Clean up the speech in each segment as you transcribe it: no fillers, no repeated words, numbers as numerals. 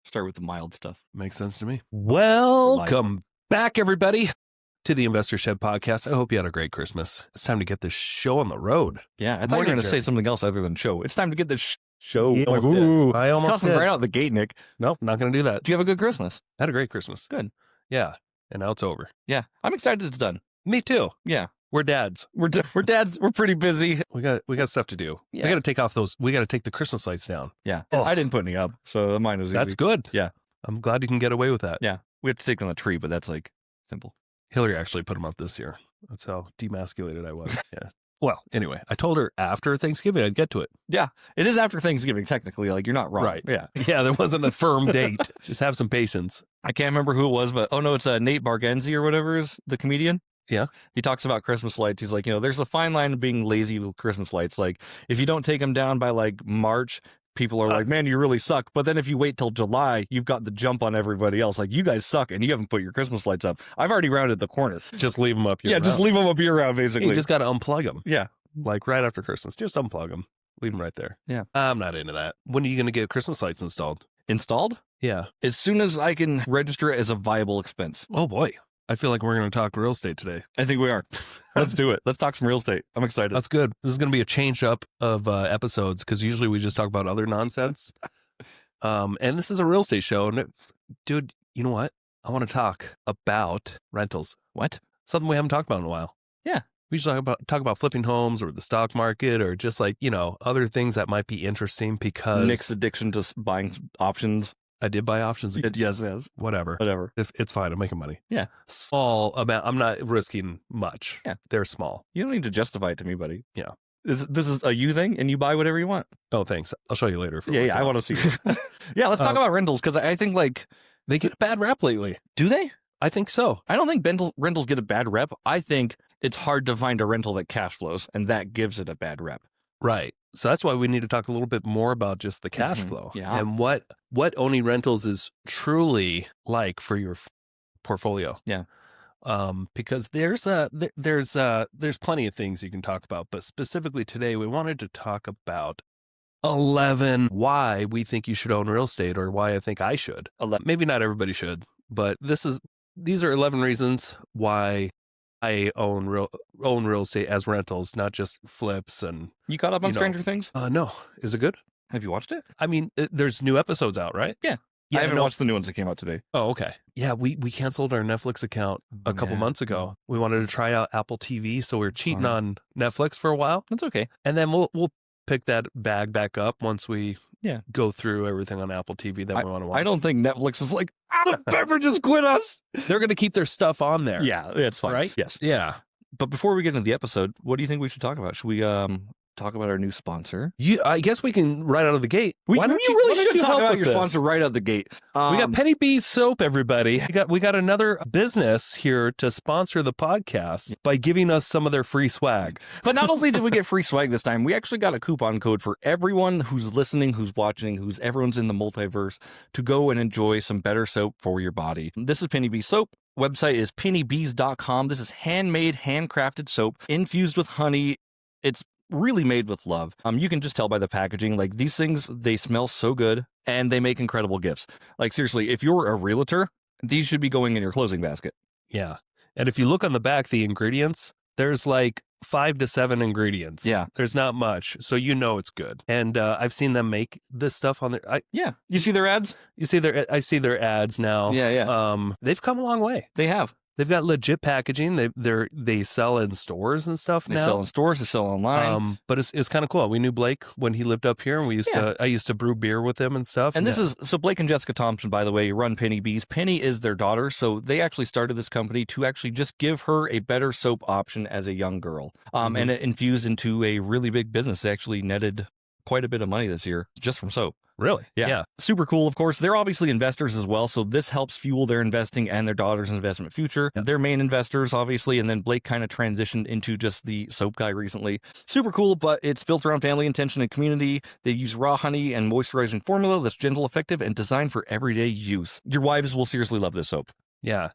Start with the mild stuff. Makes sense to me. Welcome back, everybody, to the Investor Shed podcast. I hope you had a great Christmas. It's time to get this show on the road. Yeah, I thought you were going to say something else other than show. It's time to get this show. Yeah, I almost did. Right out the gate, Nick. Nope, not going to do that. Did you have a good Christmas? I had a great Christmas. Good. Yeah, and now it's over. Yeah, I'm excited it's done. Me too. Yeah. We're dads. We're dads. We're pretty busy. We got stuff to do. Yeah. We got to take off those. We got to take the Christmas lights down. Yeah. Oh. I didn't put any up, so mine was easy. That's good. Yeah. I'm glad you can get away with that. Yeah. We have to take them on the tree, but that's like simple. Hillary actually put them up this year. That's how demasculated I was. Yeah. Well, anyway, I told her after Thanksgiving I'd get to it. Yeah. It is after Thanksgiving, technically. Like, you're not wrong. Right. Yeah. Yeah, there wasn't a firm date. Just have some patience. I can't remember who it was, but it's Nate Bargatze or whatever is the comedian. Yeah. He talks about Christmas lights. He's like, there's a fine line of being lazy with Christmas lights. Like, if you don't take them down by like March, people are like, man, you really suck. But then if you wait till July, you've got the jump on everybody else. Like, you guys suck and you haven't put your Christmas lights up. I've already rounded the corner. Just leave them up year round. Just leave them up year round, basically. You just got to unplug them. Yeah. Like right after Christmas. Just unplug them. Leave them right there. Yeah. I'm not into that. When are you going to get Christmas lights installed? Installed? Yeah. As soon as I can register it as a viable expense. Oh, boy. I feel like we're going to talk real estate today. I think we are. Let's do it. Let's talk some real estate. I'm excited. That's good. This is going to be a change up of episodes because usually we just talk about other nonsense. And this is a real estate show. And dude, you know what? I want to talk about rentals. What? Something we haven't talked about in a while. Yeah. We should talk about flipping homes or the stock market or just like, other things that might be interesting because Nick's addiction to buying options. I did buy options. Yes. Whatever. If it's fine. I'm making money. Yeah. Small amount. I'm not risking much. Yeah. They're small. You don't need to justify it to me, buddy. Yeah. This is a you thing and you buy whatever you want. Oh, thanks. I'll show you later. Yeah. I want to see it. Yeah. Let's talk about rentals because I think like they get a bad rep lately. Do they? I think so. I don't think rentals get a bad rep. I think it's hard to find a rental that cash flows and that gives it a bad rep. Right. So that's why we need to talk a little bit more about just the cash flow and what owning rentals is truly like for your portfolio. Yeah. Because there's plenty of things you can talk about, but specifically today we wanted to talk about 11 why we think you should own real estate or why I think I should. 11. Maybe not everybody should, but these are 11 reasons why I own real estate as rentals, not just flips. And you caught up on Stranger Things? No. Is it good? Have you watched it? I mean, there's new episodes out, right? Yeah. I haven't watched the new ones that came out today. Oh, okay. Yeah, we canceled our Netflix account a couple months ago. We wanted to try out Apple TV, so we were cheating on Netflix for a while. That's okay. And then we'll pick that bag back up once we go through everything on Apple TV that we want to watch. I don't think Netflix is like, Beverages quit us. They're going to keep their stuff on there. Yeah, it's fine. Right? Yes. Yeah. But before we get into the episode, what do you think we should talk about? Should we talk about our new sponsor? I guess we can right out of the gate. Why don't you talk about your sponsor right out of the gate? We got Penny B's Soap, everybody. We got another business here to sponsor the podcast by giving us some of their free swag. But not only did we get free swag this time, we actually got a coupon code for everyone who's listening, who's watching, everyone's in the multiverse to go and enjoy some better soap for your body. This is Penny B's Soap. Website is pennybees.com. This is handmade, handcrafted soap infused with honey. It's really made with love. You can just tell by the packaging, like these things, they smell so good and they make incredible gifts. Like seriously, if you're a realtor, these should be going in your closing basket. Yeah. And if you look on the back, the ingredients, there's like 5 to 7 ingredients. Yeah. There's not much. So it's good. And I've seen them make this stuff on their... You see their ads? I see their ads now. Yeah. They've come a long way. They have. They've got legit packaging. They sell in stores and stuff now. They sell in stores. They sell online. But it's kind of cool. We knew Blake when he lived up here, and I used to brew beer with him and stuff. And this is Blake and Jessica Thompson, by the way, run Penny Bees. Penny is their daughter, so they actually started this company to actually just give her a better soap option as a young girl. And it infused into a really big business. They actually netted quite a bit of money this year just from soap. Really? Yeah. Super cool, of course. They're obviously investors as well, so this helps fuel their investing and their daughter's investment future. Yeah. They're main investors, obviously, and then Blake kind of transitioned into just the soap guy recently. Super cool, but it's built around family intention and community. They use raw honey and moisturizing formula that's gentle, effective, and designed for everyday use. Your wives will seriously love this soap. Yeah.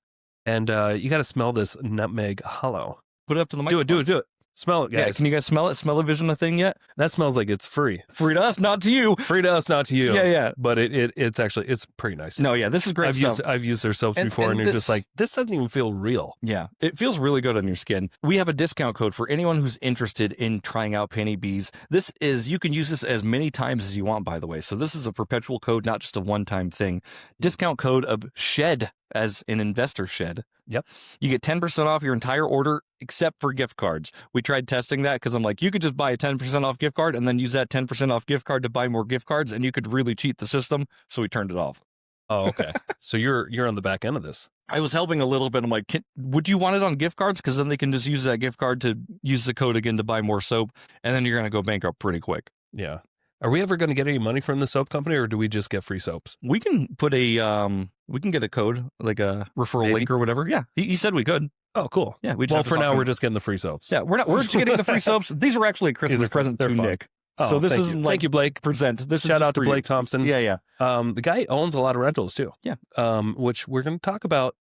And you got to smell this nutmeg hollow. Put it up to the microphone. Do it. Smell it, guys. Yeah, can you guys smell it? Smell-o-vision a thing yet? That smells like it's free. Free to us, not to you. Free to us, not to you. Yeah. But it's actually, it's pretty nice. No, yeah, this is great stuff. I've used their soaps before, and you're just like, this doesn't even feel real. Yeah, it feels really good on your skin. We have a discount code for anyone who's interested in trying out Penny Bees. You can use this as many times as you want, by the way. So this is a perpetual code, not just a one-time thing. Discount code of SHED, as an investor shed. Yep. You get 10% off your entire order except for gift cards. We tried testing that because I'm like, you could just buy a 10% off gift card and then use that 10% off gift card to buy more gift cards, and you could really cheat the system. So we turned it off. Oh, okay. So you're on the back end of this. I was helping a little bit. I'm like, would you want it on gift cards? Because then they can just use that gift card to use the code again to buy more soap, and then you're going to go bankrupt pretty quick. Yeah. Are we ever going to get any money from the soap company, or do we just get free soaps? We can put we can get a code, like a referral link or whatever. Yeah, he said we could. Oh, cool. Yeah. Well, for now, we're just getting the free soaps. Yeah, we're just getting the free soaps. These are actually a Christmas present to Nick. Oh, so this is thank you, Blake. Present. This Shout is out to Blake Thompson. Yeah. The guy owns a lot of rentals too. Yeah. Which we're going to talk about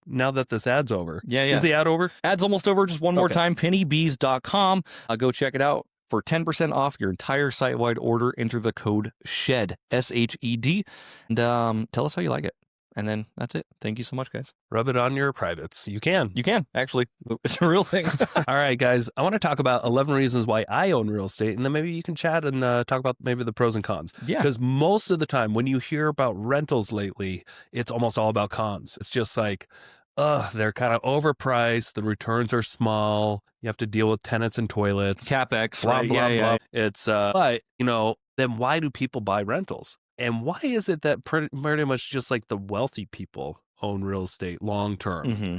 now that this ad's over. Yeah. Is the ad over? Ad's almost over. Just one more time. pennybees.com. Go check it out. For 10% off your entire site-wide order, enter the code SHED, SHED, and tell us how you like it. And then that's it. Thank you so much, guys. Rub it on your privates. You can, actually. It's a real thing. All right, guys. I want to talk about 11 reasons why I own real estate, and then maybe you can chat and talk about maybe the pros and cons. Yeah. Because most of the time when you hear about rentals lately, it's almost all about cons. It's just like, they're kind of overpriced. The returns are small. You have to deal with tenants and toilets. CapEx, blah, right? blah, Yeah. blah. It's, but, then why do people buy rentals? And why is it that pretty much just like the wealthy people own real estate long term? Mm-hmm.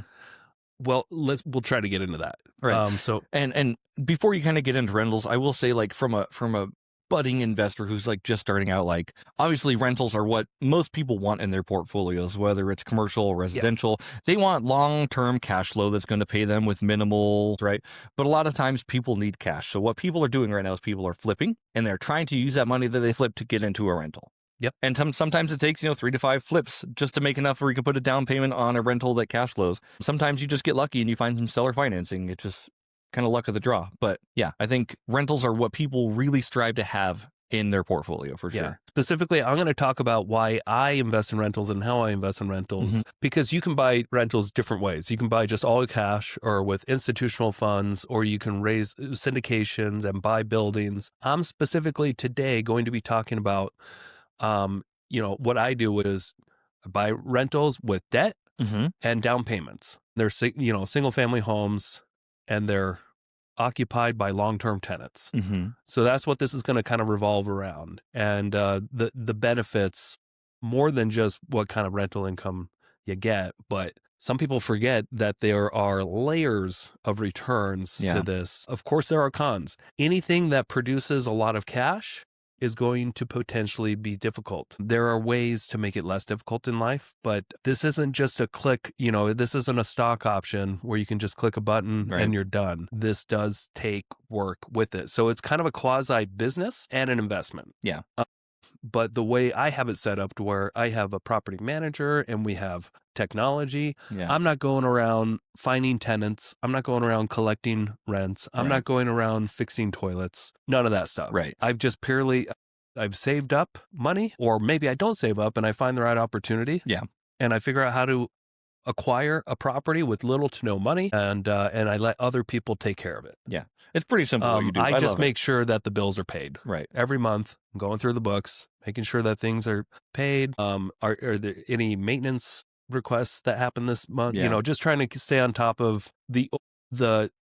Well, we'll try to get into that. Right. So and before you kind of get into rentals, I will say, like, from a budding investor who's like just starting out, like, obviously rentals are what most people want in their portfolios, whether it's commercial or residential. Yeah. They want long-term cash flow that's going to pay them with minimal, right? But a lot of times people need cash. So what people are doing right now is people are flipping, and they're trying to use that money that they flip to get into a rental. Yep. And sometimes it takes 3 to 5 flips just to make enough where you can put a down payment on a rental that cash flows. Sometimes you just get lucky and you find some seller financing. It's just kind of luck of the draw. But yeah, I think rentals are what people really strive to have in their portfolio for sure. Specifically, I'm going to talk about why I invest in rentals and how I invest in rentals, because you can buy rentals different ways. You can buy just all cash or with institutional funds, or you can raise syndications and buy buildings. I'm specifically today going to be talking about, what I do is I buy rentals with debt and down payments. They're, single family homes, and they're occupied by long-term tenants. So that's what this is going to kind of revolve around. And the benefits, more than just what kind of rental income you get, but some people forget that there are layers of returns to this. Of course, there are cons. Anything that produces a lot of cash is going to potentially be difficult. There are ways to make it less difficult in life, but this isn't just a click, this isn't a stock option where you can just click a button and you're done. This does take work with it. So it's kind of a quasi business and an investment. Yeah. But the way I have it set up to where I have a property manager and we have technology, I'm not going around finding tenants. I'm not going around collecting rents. I'm not going around fixing toilets. None of that stuff. Right. I've saved up money, or maybe I don't save up and I find the right opportunity. Yeah. And I figure out how to acquire a property with little to no money, and I let other people take care of it. Yeah. It's pretty simple what you do. I just make sure that the bills are paid. Right. Every month, I'm going through the books, making sure that things are paid. Are there any maintenance requests that happen this month? Just trying to stay on top of the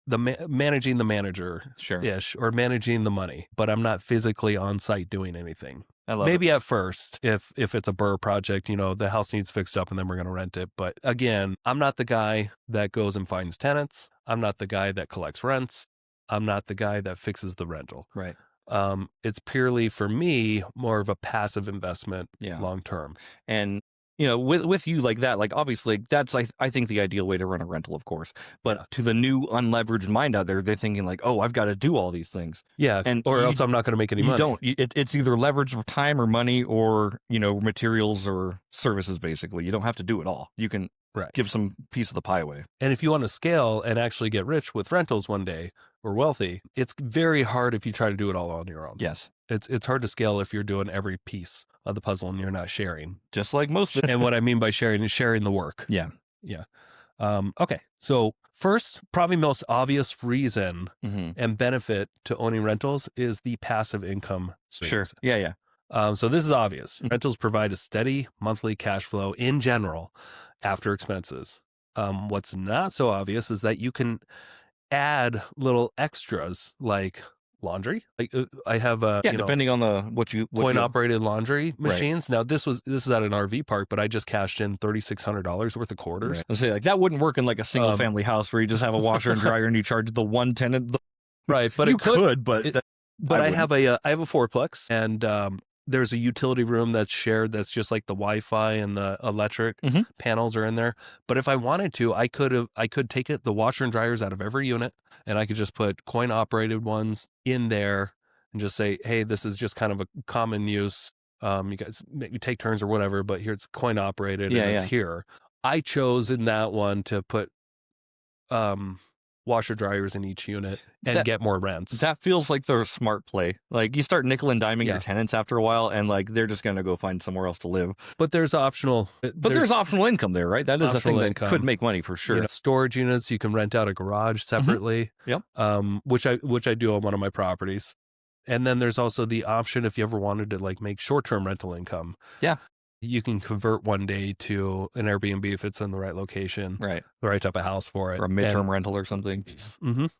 managing the manager, ish, or managing the money. But I'm not physically on site doing anything. I love Maybe at first, if it's a burr project, the house needs fixed up and then we're going to rent it. But again, I'm not the guy that goes and finds tenants. I'm not the guy that collects rents. I'm not the guy that fixes the rental. Right. It's purely, for me, more of a passive investment long term. And, with you like that, like, obviously that's, I think, the ideal way to run a rental, of course. But to the new unleveraged mind out there, they're thinking like, oh, I've got to do all these things. Yeah. Or else I'm not going to make any money. You don't. It's either leverage time or money or, materials or services, basically. You don't have to do it all. You can Right. give some piece of the pie away. And if you want to scale and actually get rich with rentals one day or wealthy, it's very hard if you try to do it all on your own. Yes. It's hard to scale if you're doing every piece of the puzzle and you're not sharing. Just like most. And what I mean by sharing is sharing the work. Yeah. Yeah. Okay. So first, probably most obvious reason and benefit to owning rentals is the passive income streams. Sure. Yeah. So this is obvious. Rentals provide a steady monthly cash flow in general after expenses. What's not so obvious is that you can add little extras like laundry. Like I have depending on what coin operated laundry machines. Now this is at an RV park, but I just cashed in $3,600 worth of quarters. Right. I say like that wouldn't work in like a single family house where you just have a washer and dryer and you charge the one tenant. Right, but you it could, but I have a fourplex, and there's a utility room that's shared that's just like the Wi-Fi and the electric panels are in there. But if I wanted to, I could take the washer and dryers out of every unit, and I could just put coin operated ones in there and just say, hey, this is just kind of a common use. You guys maybe take turns or whatever, but here it's coin operated and it's here. I chose in that one to put washer dryers in each unit and get more rents. That feels like the smart play. Like you start nickel and diming your tenants after a while, and like they're just gonna go find somewhere else to live. But there's optional. There's optional income there, right? That is a thing that could make money for sure. Storage units, you can rent out a garage separately. Yep. Which I do on one of my properties. And then there's also the option if you ever wanted to like make short-term rental income. Yeah. You can convert one day to an Airbnb if it's in the right location, right? The right type of house for it, or a midterm rental or something.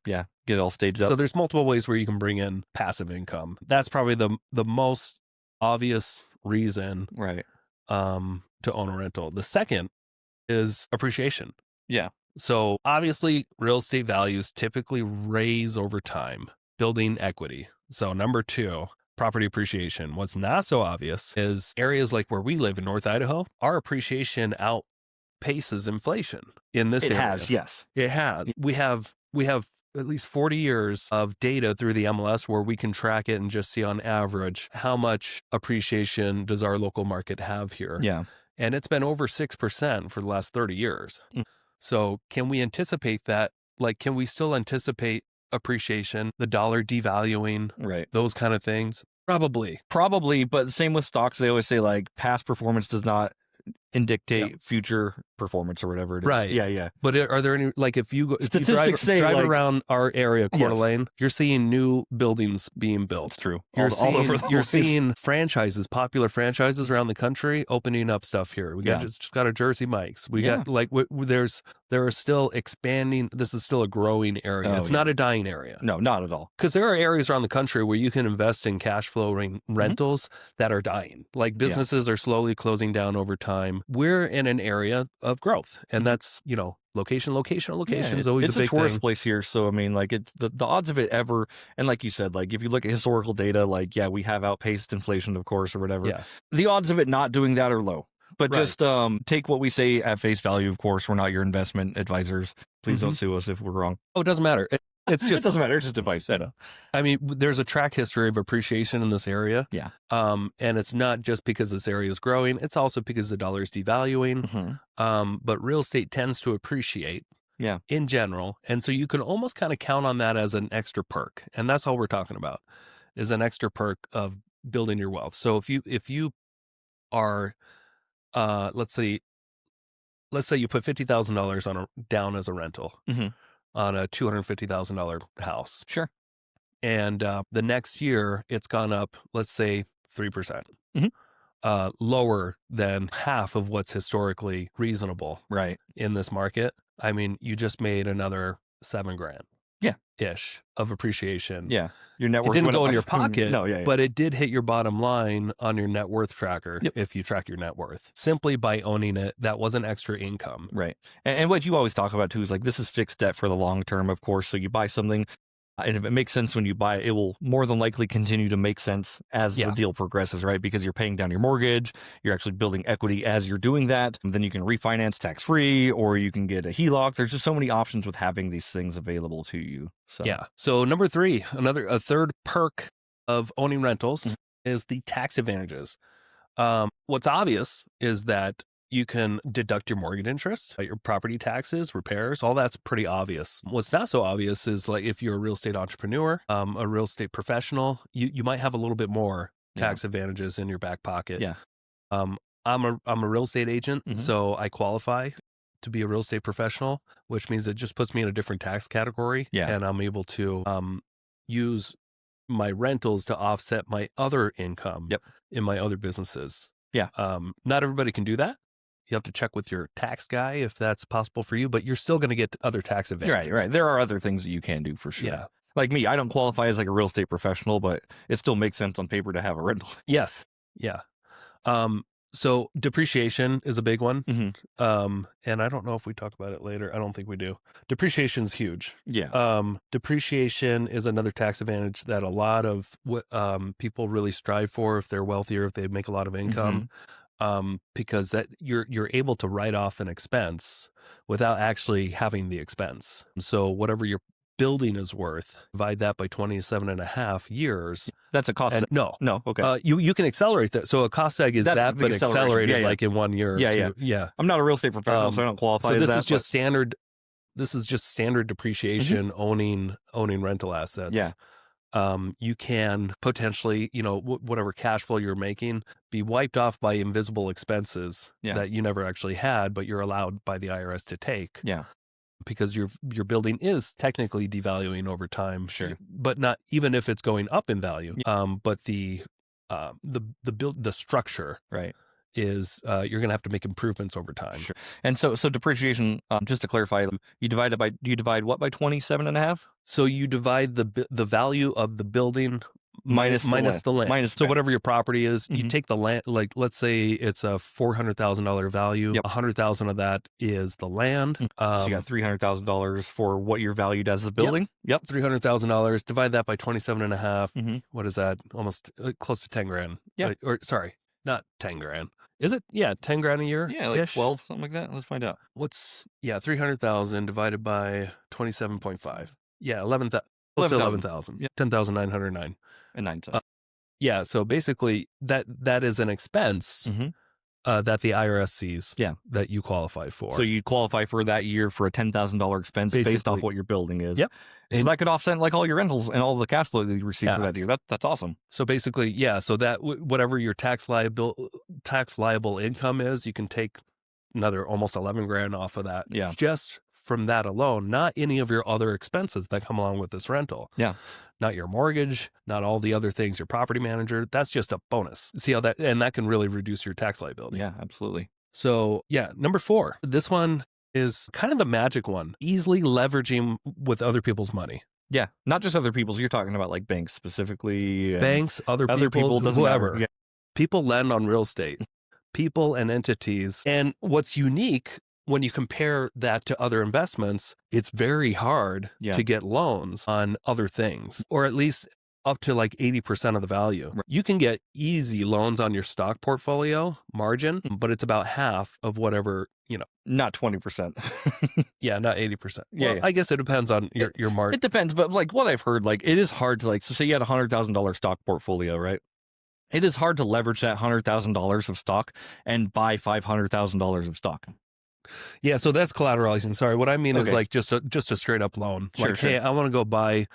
Yeah, get it all staged up. So there's multiple ways where you can bring in passive income. That's probably the most obvious reason, right? To own a rental. The second is appreciation. Yeah. So obviously, real estate values typically raise over time, building equity. So number two, property appreciation. What's not so obvious is areas like where we live in North Idaho, our appreciation outpaces inflation in this area. It has, yes. It has. We have at least 40 years of data through the MLS where we can track it and just see on average how much appreciation does our local market have here. Yeah. And it's been over 6% for the last 30 years. So can we anticipate that? Like, can we still anticipate appreciation, the dollar devaluing, right? Those kind of things? Probably, but same with stocks. They always say like past performance does not dictate future performance or whatever it is. Right. Yeah. But are there any, like if you drive like, around our area, Coeur d'Alene, you're seeing new buildings being built. It's true. All over you're seeing franchises, popular franchises around the country opening up stuff here. We got just got a Jersey Mike's. We got like there are still expanding. This is still a growing area. It's not a dying area. No, not at all. Because there are areas around the country where you can invest in cash flowing rentals that are dying. Like businesses are slowly closing down over time. We're in an area of growth, and that's location is always a big thing. It's a tourist place here, so I mean, like it's the odds of it ever, and like you said, like if you look at historical data, like we have outpaced inflation, of course, or whatever. Yeah. The odds of it not doing that are low. But just take what we say at face value. Of course, we're not your investment advisors. Please don't sue us if we're wrong. Oh, it doesn't matter. It's just it doesn't matter. It's just advice. I mean, there's a track history of appreciation in this area. Yeah. And it's not just because this area is growing. It's also because the dollar is devaluing. But real estate tends to appreciate. Yeah. In general. And so you can almost kind of count on that as an extra perk. And that's all we're talking about is an extra perk of building your wealth. So if you are, let's say you put $50,000 down as a rental on a $250,000 house. Sure. And the next year it's gone up, let's say 3%, lower than half of what's historically reasonable in this market. I mean, you just made another $7,000. Ish of appreciation. Yeah. Your net worth didn't go in your pocket, no, but it did hit your bottom line on your net worth tracker if you track your net worth. Simply by owning it, that wasn't extra income. Right. And what you always talk about too is like this is fixed debt for the long term, of course. So you buy something, and if it makes sense when you buy it, it will more than likely continue to make sense as the deal progresses, right? Because you're paying down your mortgage, you're actually building equity as you're doing that. And then you can refinance tax-free, or you can get a HELOC. There's just so many options with having these things available to you. So So number three, a third perk of owning rentals is the tax advantages. What's obvious is that You can deduct your mortgage interest, your property taxes, repairs, all that's pretty obvious. What's not so obvious is like if you're a real estate entrepreneur, a real estate professional, you might have a little bit more tax advantages in your back pocket. Yeah. I'm a real estate agent, Mhm. so I qualify to be a real estate professional, which means it just puts me in a different tax category. Yeah. And I'm able to use my rentals to offset my other income in my other businesses. Yeah. Not everybody can do that. You have to check with your tax guy if that's possible for you, but you're still going to get other tax advantages. Right. There are other things that you can do for sure. Yeah. Like me, I don't qualify as like a real estate professional, but it still makes sense on paper to have a rental. Yes. Yeah. So depreciation is a big one. Mm-hmm. And I don't know if we talk about it later. I don't think we do. Depreciation's huge. Yeah. Depreciation is another tax advantage that a lot of people really strive for if they're wealthier, if they make a lot of income. Because that you're able to write off an expense without actually having the expense. So whatever your building is worth, divide that by 27.5 years. That's a cost. No. Okay. You can accelerate that. So a cost seg is that, but accelerated like in 1 year. Yeah. I'm not a real estate professional, so I don't qualify. So this is just standard. This is just standard depreciation owning rental assets. Yeah. You can potentially, whatever cash flow you're making, be wiped off by invisible expenses that you never actually had, but you're allowed by the IRS to take. Yeah. Because your building is technically devaluing over time. Sure. But not even if it's going up in value. But the structure is you're going to have to make improvements over time. Sure. And so depreciation, just to clarify, you divide what by 27.5? So you divide the value of the building minus the land. So whatever your property is, you take the land, like let's say it's a $400,000 value. $100,000 of that is the land. So you got $300,000 for what you're valued as a building. Yep. $300,000. Divide that by 27.5. What is that? Almost close to 10 grand. Yeah. Or sorry, not 10 grand. Is it? Yeah, 10 grand a year. Yeah, like 12, something like that. Let's find out. 300,000 divided by 27.5. Yeah, 11,000. Let's say 11,000. Yeah, 10,909 and 9 cents. Yeah, so basically that is an expense that the IRS sees. Yeah, that you qualify for. So you qualify for that year for a $10,000 expense based off what your building is. Yep. So that could offset like all your rentals and all the cash flow that you receive for that year. That's awesome. So basically, so that whatever your tax liable income is, you can take another almost 11 grand off of that. Yeah. Just from that alone, not any of your other expenses that come along with this rental. Yeah. Not your mortgage, not all the other things, your property manager. That's just a bonus. See how that can really reduce your tax liability. Yeah, absolutely. So number 4, this one is kind of the magic one, easily leveraging with other people's money. Yeah. Not just other people's. You're talking about like banks specifically. Banks, other people, whoever. Yeah. People lend on real estate, people and entities. And what's unique when you compare that to other investments, it's very hard to get loans on other things, or at least up to like 80% of the value. Right. You can get easy loans on your stock portfolio margin, but it's about half of whatever, Not 20%. Yeah, not 80%. Yeah, well, I guess it depends on your margin. It depends, but like what I've heard, like it is hard to so say you had a $100,000 stock portfolio, right? It is hard to leverage that $100,000 of stock and buy $500,000 of stock. Yeah, so that's collateralizing. Sorry, what I mean is like just a straight up loan. Sure, hey, I want to go buy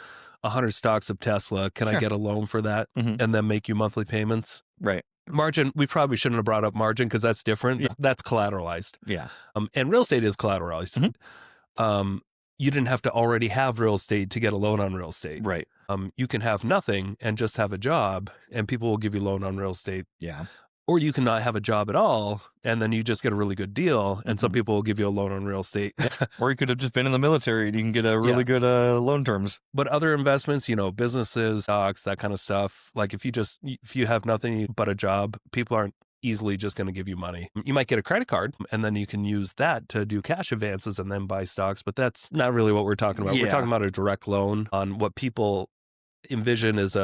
100 stocks of Tesla. Can I get a loan for that? And then make you monthly payments? Right. Margin, we probably shouldn't have brought up margin because that's different. Yeah. That's collateralized. Yeah. And real estate is collateralized. You didn't have to already have real estate to get a loan on real estate. Right. You can have nothing and just have a job and people will give you a loan on real estate. Yeah. Or you can not have a job at all, and then you just get a really good deal, and some people will give you a loan on real estate. Or you could have just been in the military, and you can get a really good loan terms. But other investments, businesses, stocks, that kind of stuff, like if you have nothing but a job, people aren't easily just going to give you money. You might get a credit card, and then you can use that to do cash advances and then buy stocks, but that's not really what we're talking about. Yeah. We're talking about a direct loan on what people envision as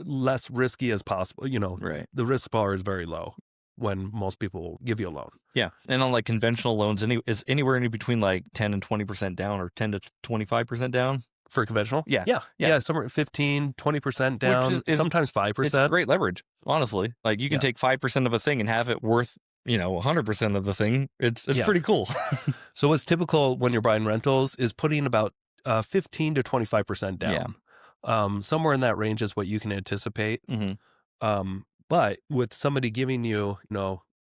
less risky as possible. Right. The risk bar is very low when most people will give you a loan. Yeah. And on like conventional loans, is anywhere in between like 10 and 20% down or 10 to 25% down. For conventional? Yeah. Somewhere 15, 20% down, sometimes 5%. It's great leverage, honestly. Like you can take 5% of a thing and have it worth 100% of the thing, it's Yeah. pretty cool. So what's typical when you're buying rentals is putting about 15 to 25% down. Somewhere in that range is what you can anticipate. But with somebody giving you,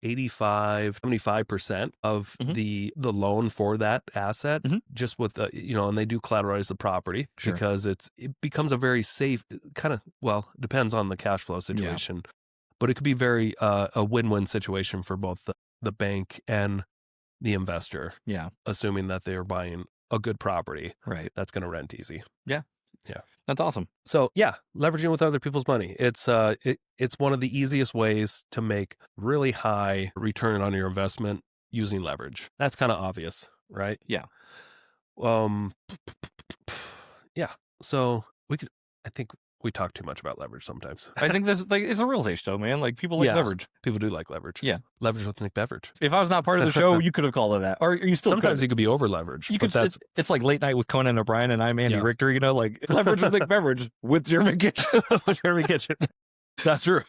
85, 75% of the loan for that asset, just with the, and they do collateralize the property because it becomes a very safe kind of, well, depends on the cash flow situation, but it could be very a win-win situation for both the bank and the investor. Yeah. Assuming that they are buying a good property. Right. That's going to rent easy. Yeah. Yeah. That's awesome. So yeah, leveraging with other people's money. It's one of the easiest ways to make really high return on your investment using leverage. That's kind of obvious, right? Yeah. Yeah. So I think we talk too much about leverage sometimes. I think this it's a real estate show, man. Like people like leverage. People do like leverage. Yeah. Leverage with Nick Beveridge. If I was not part of the show, you could have called it that. Or you still sometimes could. You could be over leveraged. You could it's like Late Night with Conan O'Brien and I'm Andy Richter, like leverage with Nick Beveridge with Jeremy Kitchen. With Jeremy Kitchen. That's true.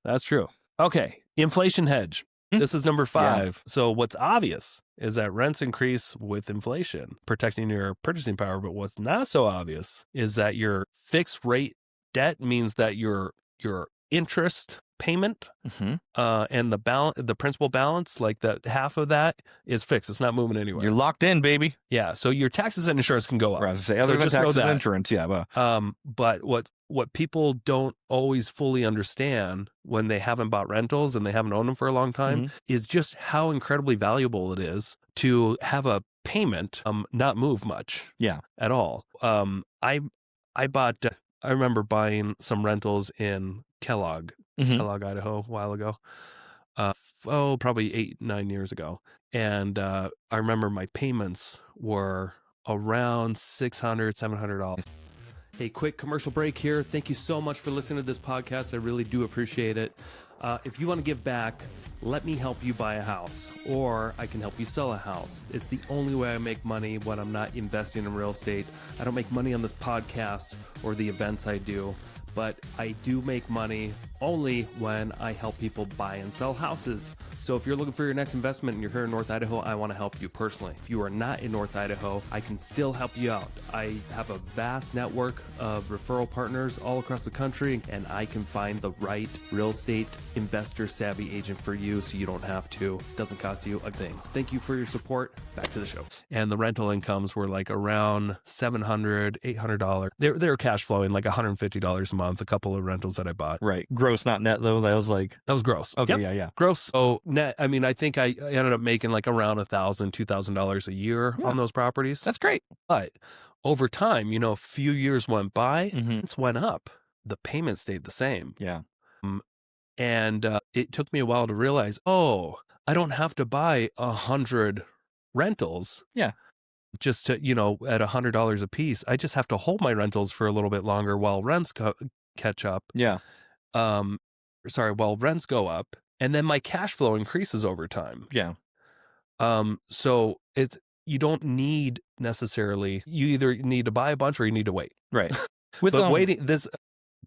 That's true. Okay. Inflation hedge. This is number 5. Yeah. So what's obvious is that rents increase with inflation, protecting your purchasing power. But what's not so obvious is that your fixed rate debt means that your interest payment and the principal balance, like the half of that is fixed. It's not moving anywhere. You're locked in, baby. Yeah. So your taxes and insurance can go up. Right, so other than taxes and insurance, yeah. But what people don't always fully understand when they haven't bought rentals and they haven't owned them for a long time is just how incredibly valuable it is to have a payment not move much. Yeah. At all. I remember buying some rentals in Kellogg, Idaho, a while ago. Probably 8-9 years ago. And I remember my payments were around $600, $700. Hey, quick commercial break here. Thank you so much for listening to this podcast. I really do appreciate it. If you want to give back, let me help you buy a house, or I can help you sell a house. It's the only way I make money when I'm not investing in real estate. I don't make money on this podcast or the events I do, but I do make money only when I help people buy and sell houses. So if you're looking for your next investment and you're here in North Idaho, I want to help you personally. If you are not in North Idaho, I can still help you out. I have a vast network of referral partners all across the country, and I can find the right real estate investor savvy agent for you so you don't have to. It doesn't cost you a thing. Thank you for your support. Back to the show. And the rental incomes were like around $700, $800. They're cash flowing like $150 a month, a couple of rentals that I bought. Right. Gross, not net though. That was gross. Okay. Yep. Yeah. Gross. So net, I mean, I think I ended up making like around $1,000, $2,000 a year on those properties. That's great. But over time, a few years went by, it's went up. The payment stayed the same. Yeah. And it took me a while to realize, I don't have to buy 100 rentals. Yeah. Just to, at $100 a piece. I just have to hold my rentals for a little bit longer while rents catch up. Yeah. While rents go up, and then my cash flow increases over time. Yeah. So you don't need necessarily, you either need to buy a bunch or you need to wait. Right. But waiting, this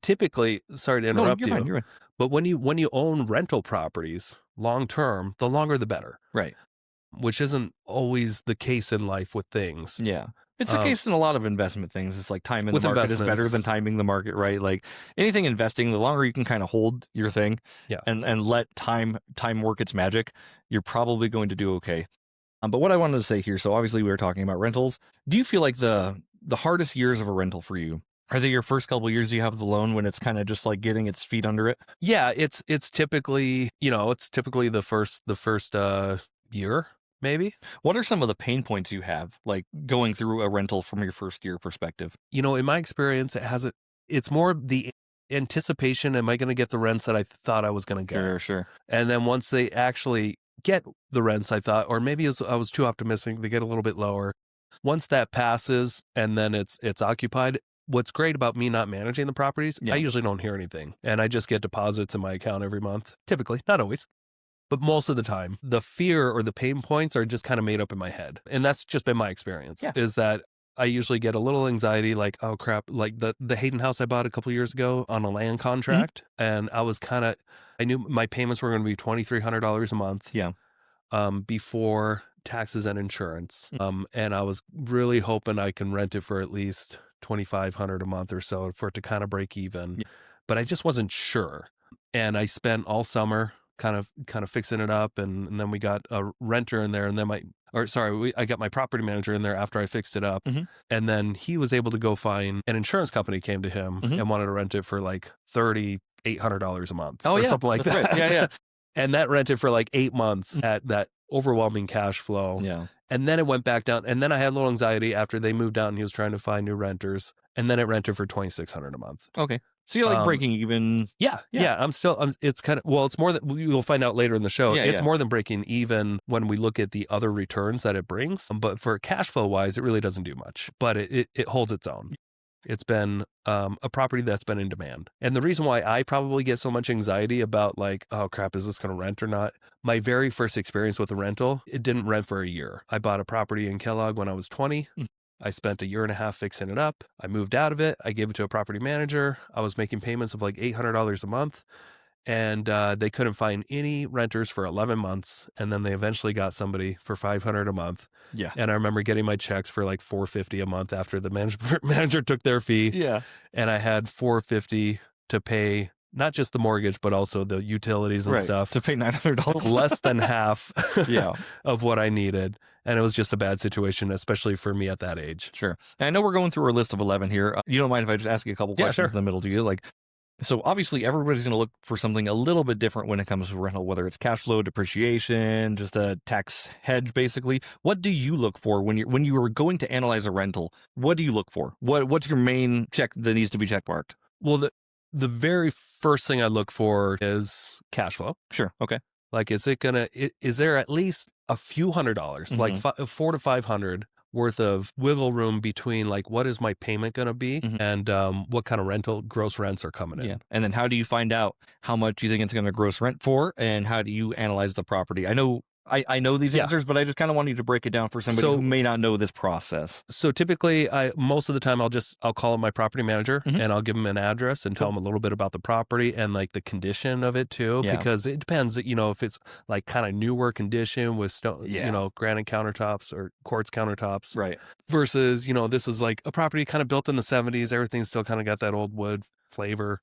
typically, sorry to interrupt you, you're fine. But when you own rental properties long term, the longer the better. Right. Which isn't always the case in life with things. Yeah. It's the case in a lot of investment things. It's like time in the market is better than timing the market, right? Like anything investing, the longer you can kind of hold your thing and let time work its magic, you're probably going to do okay. But what I wanted to say here, so obviously we were talking about rentals. Do you feel like the hardest years of a rental for you, are they your first couple of years you have the loan when it's kind of just like getting its feet under it? Yeah, it's typically, the first year. Maybe. What are some of the pain points you have, like going through a rental from your first year perspective? In my experience, it's more the anticipation. Am I going to get the rents that I thought I was going to get? Sure. And then once they actually get the rents I thought, or maybe I was too optimistic, they get a little bit lower. Once that passes and then it's occupied, what's great about me not managing the properties, I usually don't hear anything. And I just get deposits in my account every month. Typically, not always. But most of the time, the fear or the pain points are just kind of made up in my head. And that's just been my experience, is that I usually get a little anxiety, like, oh crap, like the Hayden house I bought a couple years ago on a land contract, and I knew my payments were going to be $2,300 a month. Yeah. Before taxes and insurance. And I was really hoping I can rent it for at least $2,500 a month or so for it to kind of break even. Yeah. But I just wasn't sure. And I spent all summer kind of fixing it up, and then we got a renter in there, and then I got my property manager in there after I fixed it up. And then he was able to go find an insurance company came to him and wanted to rent it for like $3,800 a month or something like that. Right. Yeah. And that rented for like 8 months at that overwhelming cash flow. Yeah. And then it went back down. And then I had a little anxiety after they moved out and he was trying to find new renters. And then it rented for $2,600 a month. Okay. So you're like breaking even. Yeah. It's kind of, well, it's more than you'll find out later in the show. It's more than breaking even when we look at the other returns that it brings. But for cash flow wise, it really doesn't do much, but it holds its own. It's been a property that's been in demand. And the reason why I probably get so much anxiety about like, oh crap, is this going to rent or not? My very first experience with a rental, it didn't rent for a year. I bought a property in Kellogg when I was 20. I spent a year and a half fixing it up. I moved out of it. I gave it to a property manager. I was making payments of like $800 a month. And they couldn't find any renters for 11 months. And then they eventually got somebody for $500 a month. Yeah. And I remember getting my checks for like $450 a month after the manager took their fee. Yeah. And I had $450 to pay not just the mortgage, but also the utilities and stuff. To pay $900. Less than half Yeah. of what I needed. And it was just a bad situation, especially for me at that age. Sure. And I know we're going through our list of 11 here. You don't mind if I just ask you a couple questions in the middle, do you? Like, so obviously everybody's going to look for something a little bit different when it comes to rental, whether it's cash flow, depreciation, just a tax hedge, basically. What do you look for when you are going to analyze a rental? What do you look for? What's your main check that needs to be check marked? Well, the very first thing I look for is cash flow. Sure. Okay. Like, is there at least a few $100s, like $400 to $500 worth of wiggle room between like what is my payment going to be and what kind of gross rents are coming in. Yeah. And then how do you find out how much you think it's going to gross rent for, and how do you analyze the property? I know these answers, but I just kind of want you to break it down for somebody who may not know this process. So typically, most of the time I'll call up my property manager and I'll give him an address and tell him a little bit about the property and like the condition of it too, because it depends, if it's like kind of newer condition with stone, granite countertops or quartz countertops, right? Versus, this is like a property kind of built in the 70s. Everything's still kind of got that old wood flavor,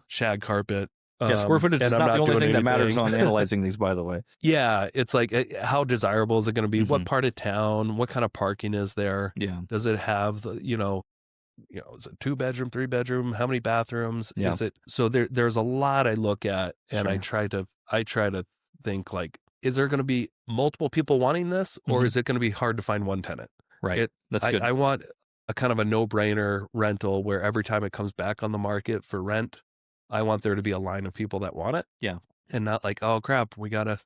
shag carpet. Square footage is not the only thing that matters on analyzing these, by the way. Yeah, it's like, how desirable is it going to be? What part of town? What kind of parking is there? Yeah. Does it have, is it 2-bedroom, 3-bedroom? How many bathrooms? Yeah. Is it? So there's a lot I look at, and I try to think like, is there going to be multiple people wanting this, or is it going to be hard to find one tenant? Right. That's good. I want a kind of a no-brainer rental where every time it comes back on the market for rent, I want there to be a line of people that want it. Yeah. And not like, oh crap, we got to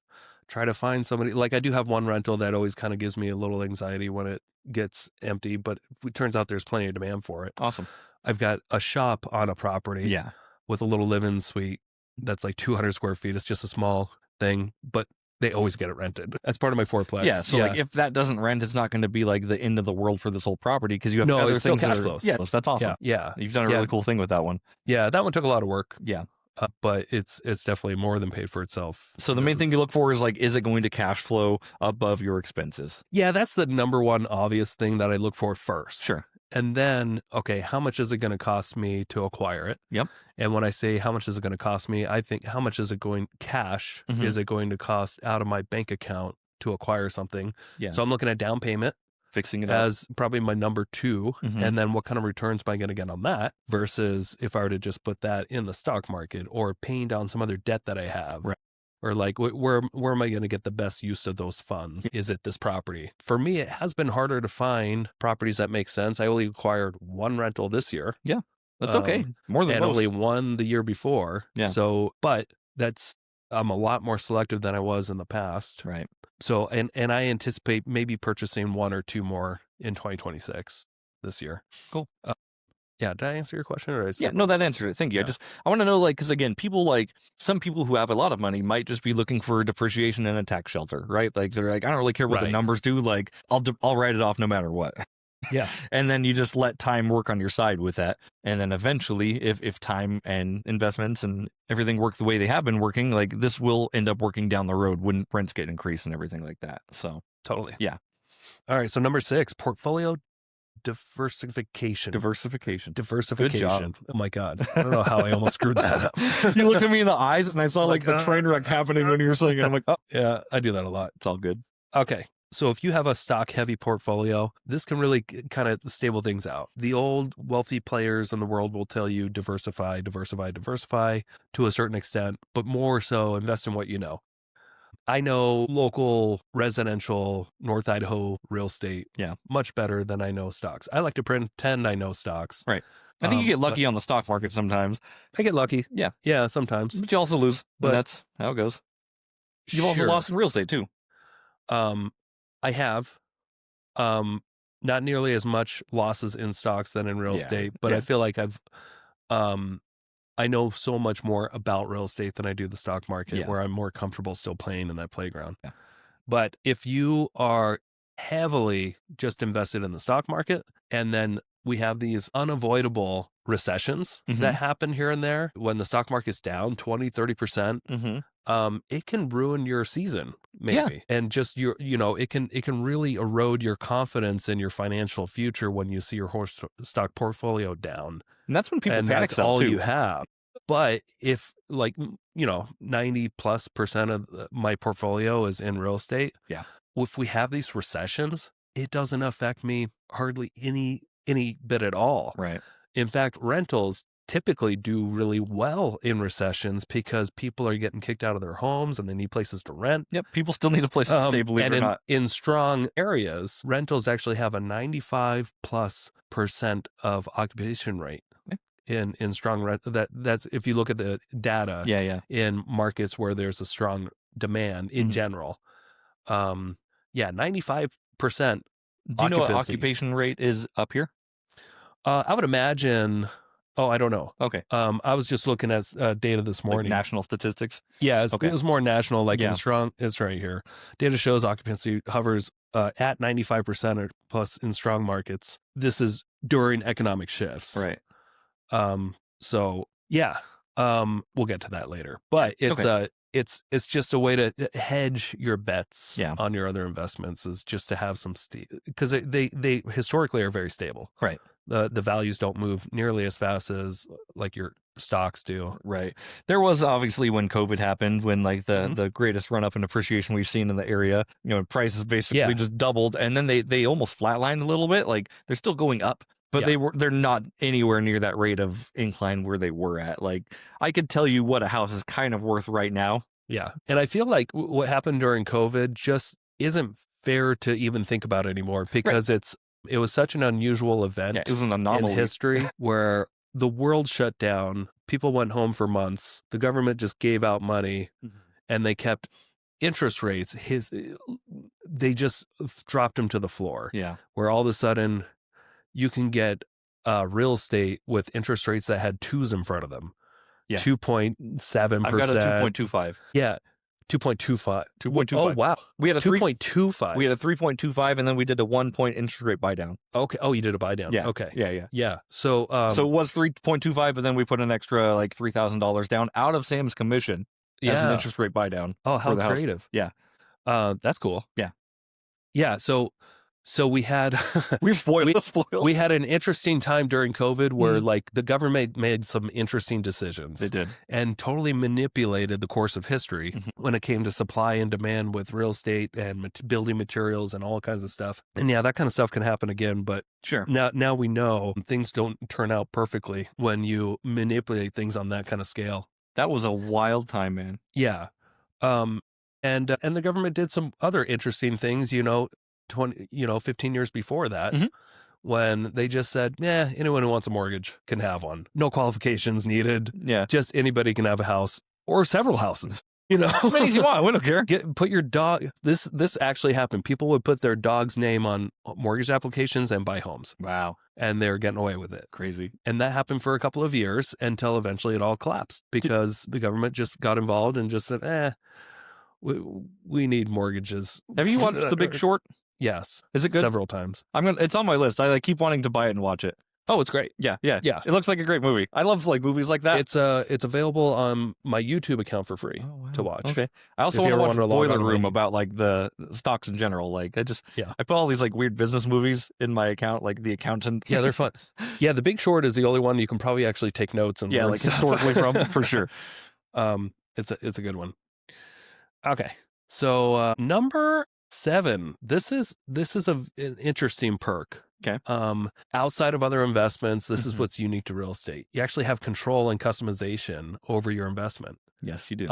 try to find somebody. Like, I do have one rental that always kind of gives me a little anxiety when it gets empty, but it turns out there's plenty of demand for it. Awesome. I've got a shop on a property with a little live-in suite that's like 200 square feet. It's just a small thing, but they always get it rented as part of my fourplex. Yeah. So like, if that doesn't rent, it's not going to be like the end of the world for this whole property, because you have other things cash flows. Yeah, that's awesome. Yeah. You've done a really cool thing with that one. Yeah, that one took a lot of work. Yeah. But it's definitely more than paid for itself. So the main thing you look for is like, is it going to cash flow above your expenses? Yeah, that's the number one obvious thing that I look for first. Sure. And then, okay, how much is it going to cost me to acquire it? Yep. And when I say how much is it going to cost me, I think how much is it going is it going to cost out of my bank account to acquire something? Yeah. So I'm looking at down payment. Fixing it as probably my number 2. And then what kind of returns am I going to get on that versus if I were to just put that in the stock market or paying down some other debt that I have. Right. Or like, where am I going to get the best use of those funds? Is it this property? For me, it has been harder to find properties that make sense. I only acquired one rental this year. Yeah, that's okay. More than and most. Only one the year before. Yeah. So, but I'm a lot more selective than I was in the past. Right. So, and I anticipate maybe purchasing 1 or 2 more in 2026 this year. Cool. Yeah. Did I answer your question? Or that answered it. Thank you. Yeah. I want to know, like, because again, some people who have a lot of money might just be looking for depreciation and a tax shelter, right? Like, they're like, I don't really care what the numbers do. Like, I'll write it off no matter what. Yeah. And then you just let time work on your side with that. And then eventually, if time and investments and everything work the way they have been working, like this will end up working down the road when rents get increased and everything like that. So Totally. Yeah. All right. So number 6, portfolio diversification. Diversification. Diversification. Oh my God. I don't know how I almost screwed that up. You looked at me in the eyes and I saw like the train wreck happening when you were saying it. I'm like, oh, yeah, I do that a lot. it's all good. Okay. So if you have a stock heavy portfolio, this can really kind of stable things out. The old wealthy players in the world will tell you diversify to a certain extent, but more so invest in what you know. I know local residential North Idaho real estate much better than I know stocks. I like to pretend I know stocks. Right. I think you get lucky on the stock market sometimes. I get lucky. Yeah. Yeah, sometimes. But you also lose. But that's how it goes. You've also lost in real estate too. I have. Not nearly as much losses in stocks than in real estate, but I feel like I know so much more about real estate than I do the stock market, where I'm more comfortable still playing in that playground. Yeah. But if you are heavily just invested in the stock market, and then we have these unavoidable recessions that happen here and there when the stock market's down 20, 30%, it can ruin your season maybe. And just it can really erode your confidence in your financial future when you see your stock portfolio down. And that's when people panic that's all too. you have. But if 90+% of my portfolio is in real estate, if we have these recessions, it doesn't affect me hardly any bit at all. Right. In fact, rentals typically do really well in recessions because people are getting kicked out of their homes and they need places to rent. Yep. People still need a place to stay, believe it or not. In strong areas, rentals actually have a 95+% of occupation rate. In strong rent, that's if you look at the data in markets where there's a strong demand in general. 95%. Do you know what occupation rate is up here? I would imagine. Oh, I don't know. Okay. I was just looking at data this morning. Like national statistics? Yeah, it was more national, in strong. It's right here. Data shows occupancy hovers at 95% or plus in strong markets. This is during economic shifts. Right. So yeah, we'll get to that later, but it's just a way to hedge your bets on your other investments, is just to have some because they historically are very stable. Right. The values don't move nearly as fast as like your stocks do. Right. There was obviously when COVID happened, when the greatest run up in appreciation we've seen in the area, prices basically just doubled, and then they almost flatlined a little bit. Like they're still going up. But they're not anywhere near that rate of incline where they were at. Like I could tell you what a house is kind of worth right now. Yeah. And I feel like what happened during COVID just isn't fair to even think about anymore, because it was such an unusual event. It was an anomaly in history where the world shut down. People went home for months. The government just gave out money and they kept interest rates. They just dropped them to the floor. Yeah. Where all of a sudden you can get real estate with interest rates that had 2s in front of them. Yeah. 2.7%. I've got a 2.25. Yeah. 2.25. 2.25. Oh, wow. We had a 2.25. We had a 3.25, and then we did a 1 point interest rate buy down. Okay. Oh, you did a buy down. Yeah. Okay. Yeah. So it was 3.25, but then we put an extra like $3,000 down out of Sam's commission as an interest rate buy down. Oh, how creative. House. Yeah. That's cool. Yeah. Yeah. So we had we had an interesting time during COVID where the government made some interesting decisions. They did, and totally manipulated the course of history when it came to supply and demand with real estate and building materials and all kinds of stuff. And that kind of stuff can happen again. But sure, now we know things don't turn out perfectly when you manipulate things on that kind of scale. That was a wild time, man. Yeah, and the government did some other interesting things. 15 years before that, when they just said, anyone who wants a mortgage can have one. No qualifications needed. Yeah. Just anybody can have a house or several houses. As many as you want. We don't care. Put your dog. This actually happened. People would put their dog's name on mortgage applications and buy homes. Wow. And they're getting away with it. Crazy. And that happened for a couple of years until eventually it all collapsed because the government just got involved and just said, we need mortgages. Have you watched The Big Short? Yes. Is it good? Several times. It's on my list. I keep wanting to buy it and watch it. Oh, it's great. Yeah. Yeah. It looks like a great movie. I love movies like that. It's available on my YouTube account for free to watch. Okay. I also If you want to ever watch wanna log Boiler on to Room my- about the stocks in general. I put all these weird business movies in my account, like The Accountant. Yeah, they're fun. Yeah, The Big Short is the only one you can probably actually take notes and learn stuff. historically from, for sure. It's a good one. Okay. So number 7. This is an interesting perk. Okay. Outside of other investments, this is what's unique to real estate. You actually have control and customization over your investment. Yes, you do.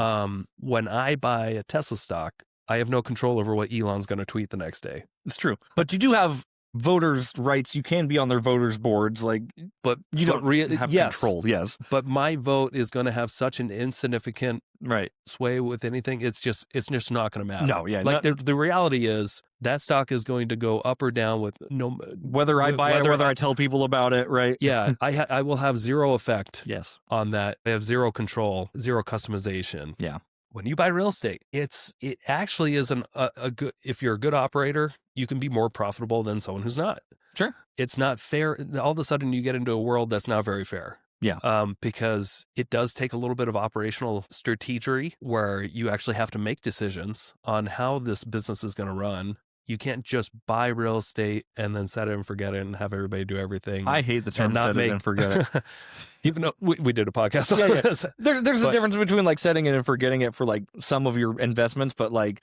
When I buy a Tesla stock, I have no control over what Elon's going to tweet the next day. It's true. But you do have voters' rights. You can be on their voters' boards, but you don't have control. Yes. But my vote is going to have such an insignificant sway with anything. It's just not going to matter. No, yeah. The reality is that stock is going to go up or down with whether I buy it, whether I tell people about it, right? Yeah, I will have zero effect. Yes. On that. I have zero control, zero customization. Yeah. When you buy real estate, it actually is a good. If you're a good operator, you can be more profitable than someone who's not. Sure. It's not fair. All of a sudden, you get into a world that's not very fair. Yeah. Because it does take a little bit of operational strategy where you actually have to make decisions on how this business is going to run. You can't just buy real estate and then set it and forget it and have everybody do everything. I hate the term set it and forget it. Even though we did a podcast on this. There's a difference between setting it and forgetting it for some of your investments, but a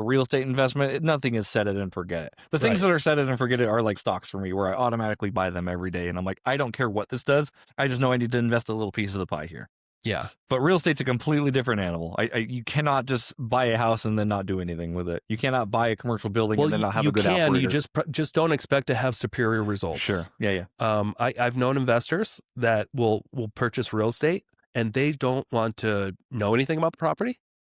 real estate investment, nothing is set it and forget it. The things that are set it and forget it are stocks for me, where I automatically buy them every day. And I'm I don't care what this does. I just know I need to invest a little piece of the pie here. Yeah. But real estate's a completely different animal. You cannot just buy a house and then not do anything with it. You cannot buy a commercial building and then not have a good operator. You just don't expect to have superior results. Sure. Yeah. I've known investors that will purchase real estate and they don't want to know anything about the property.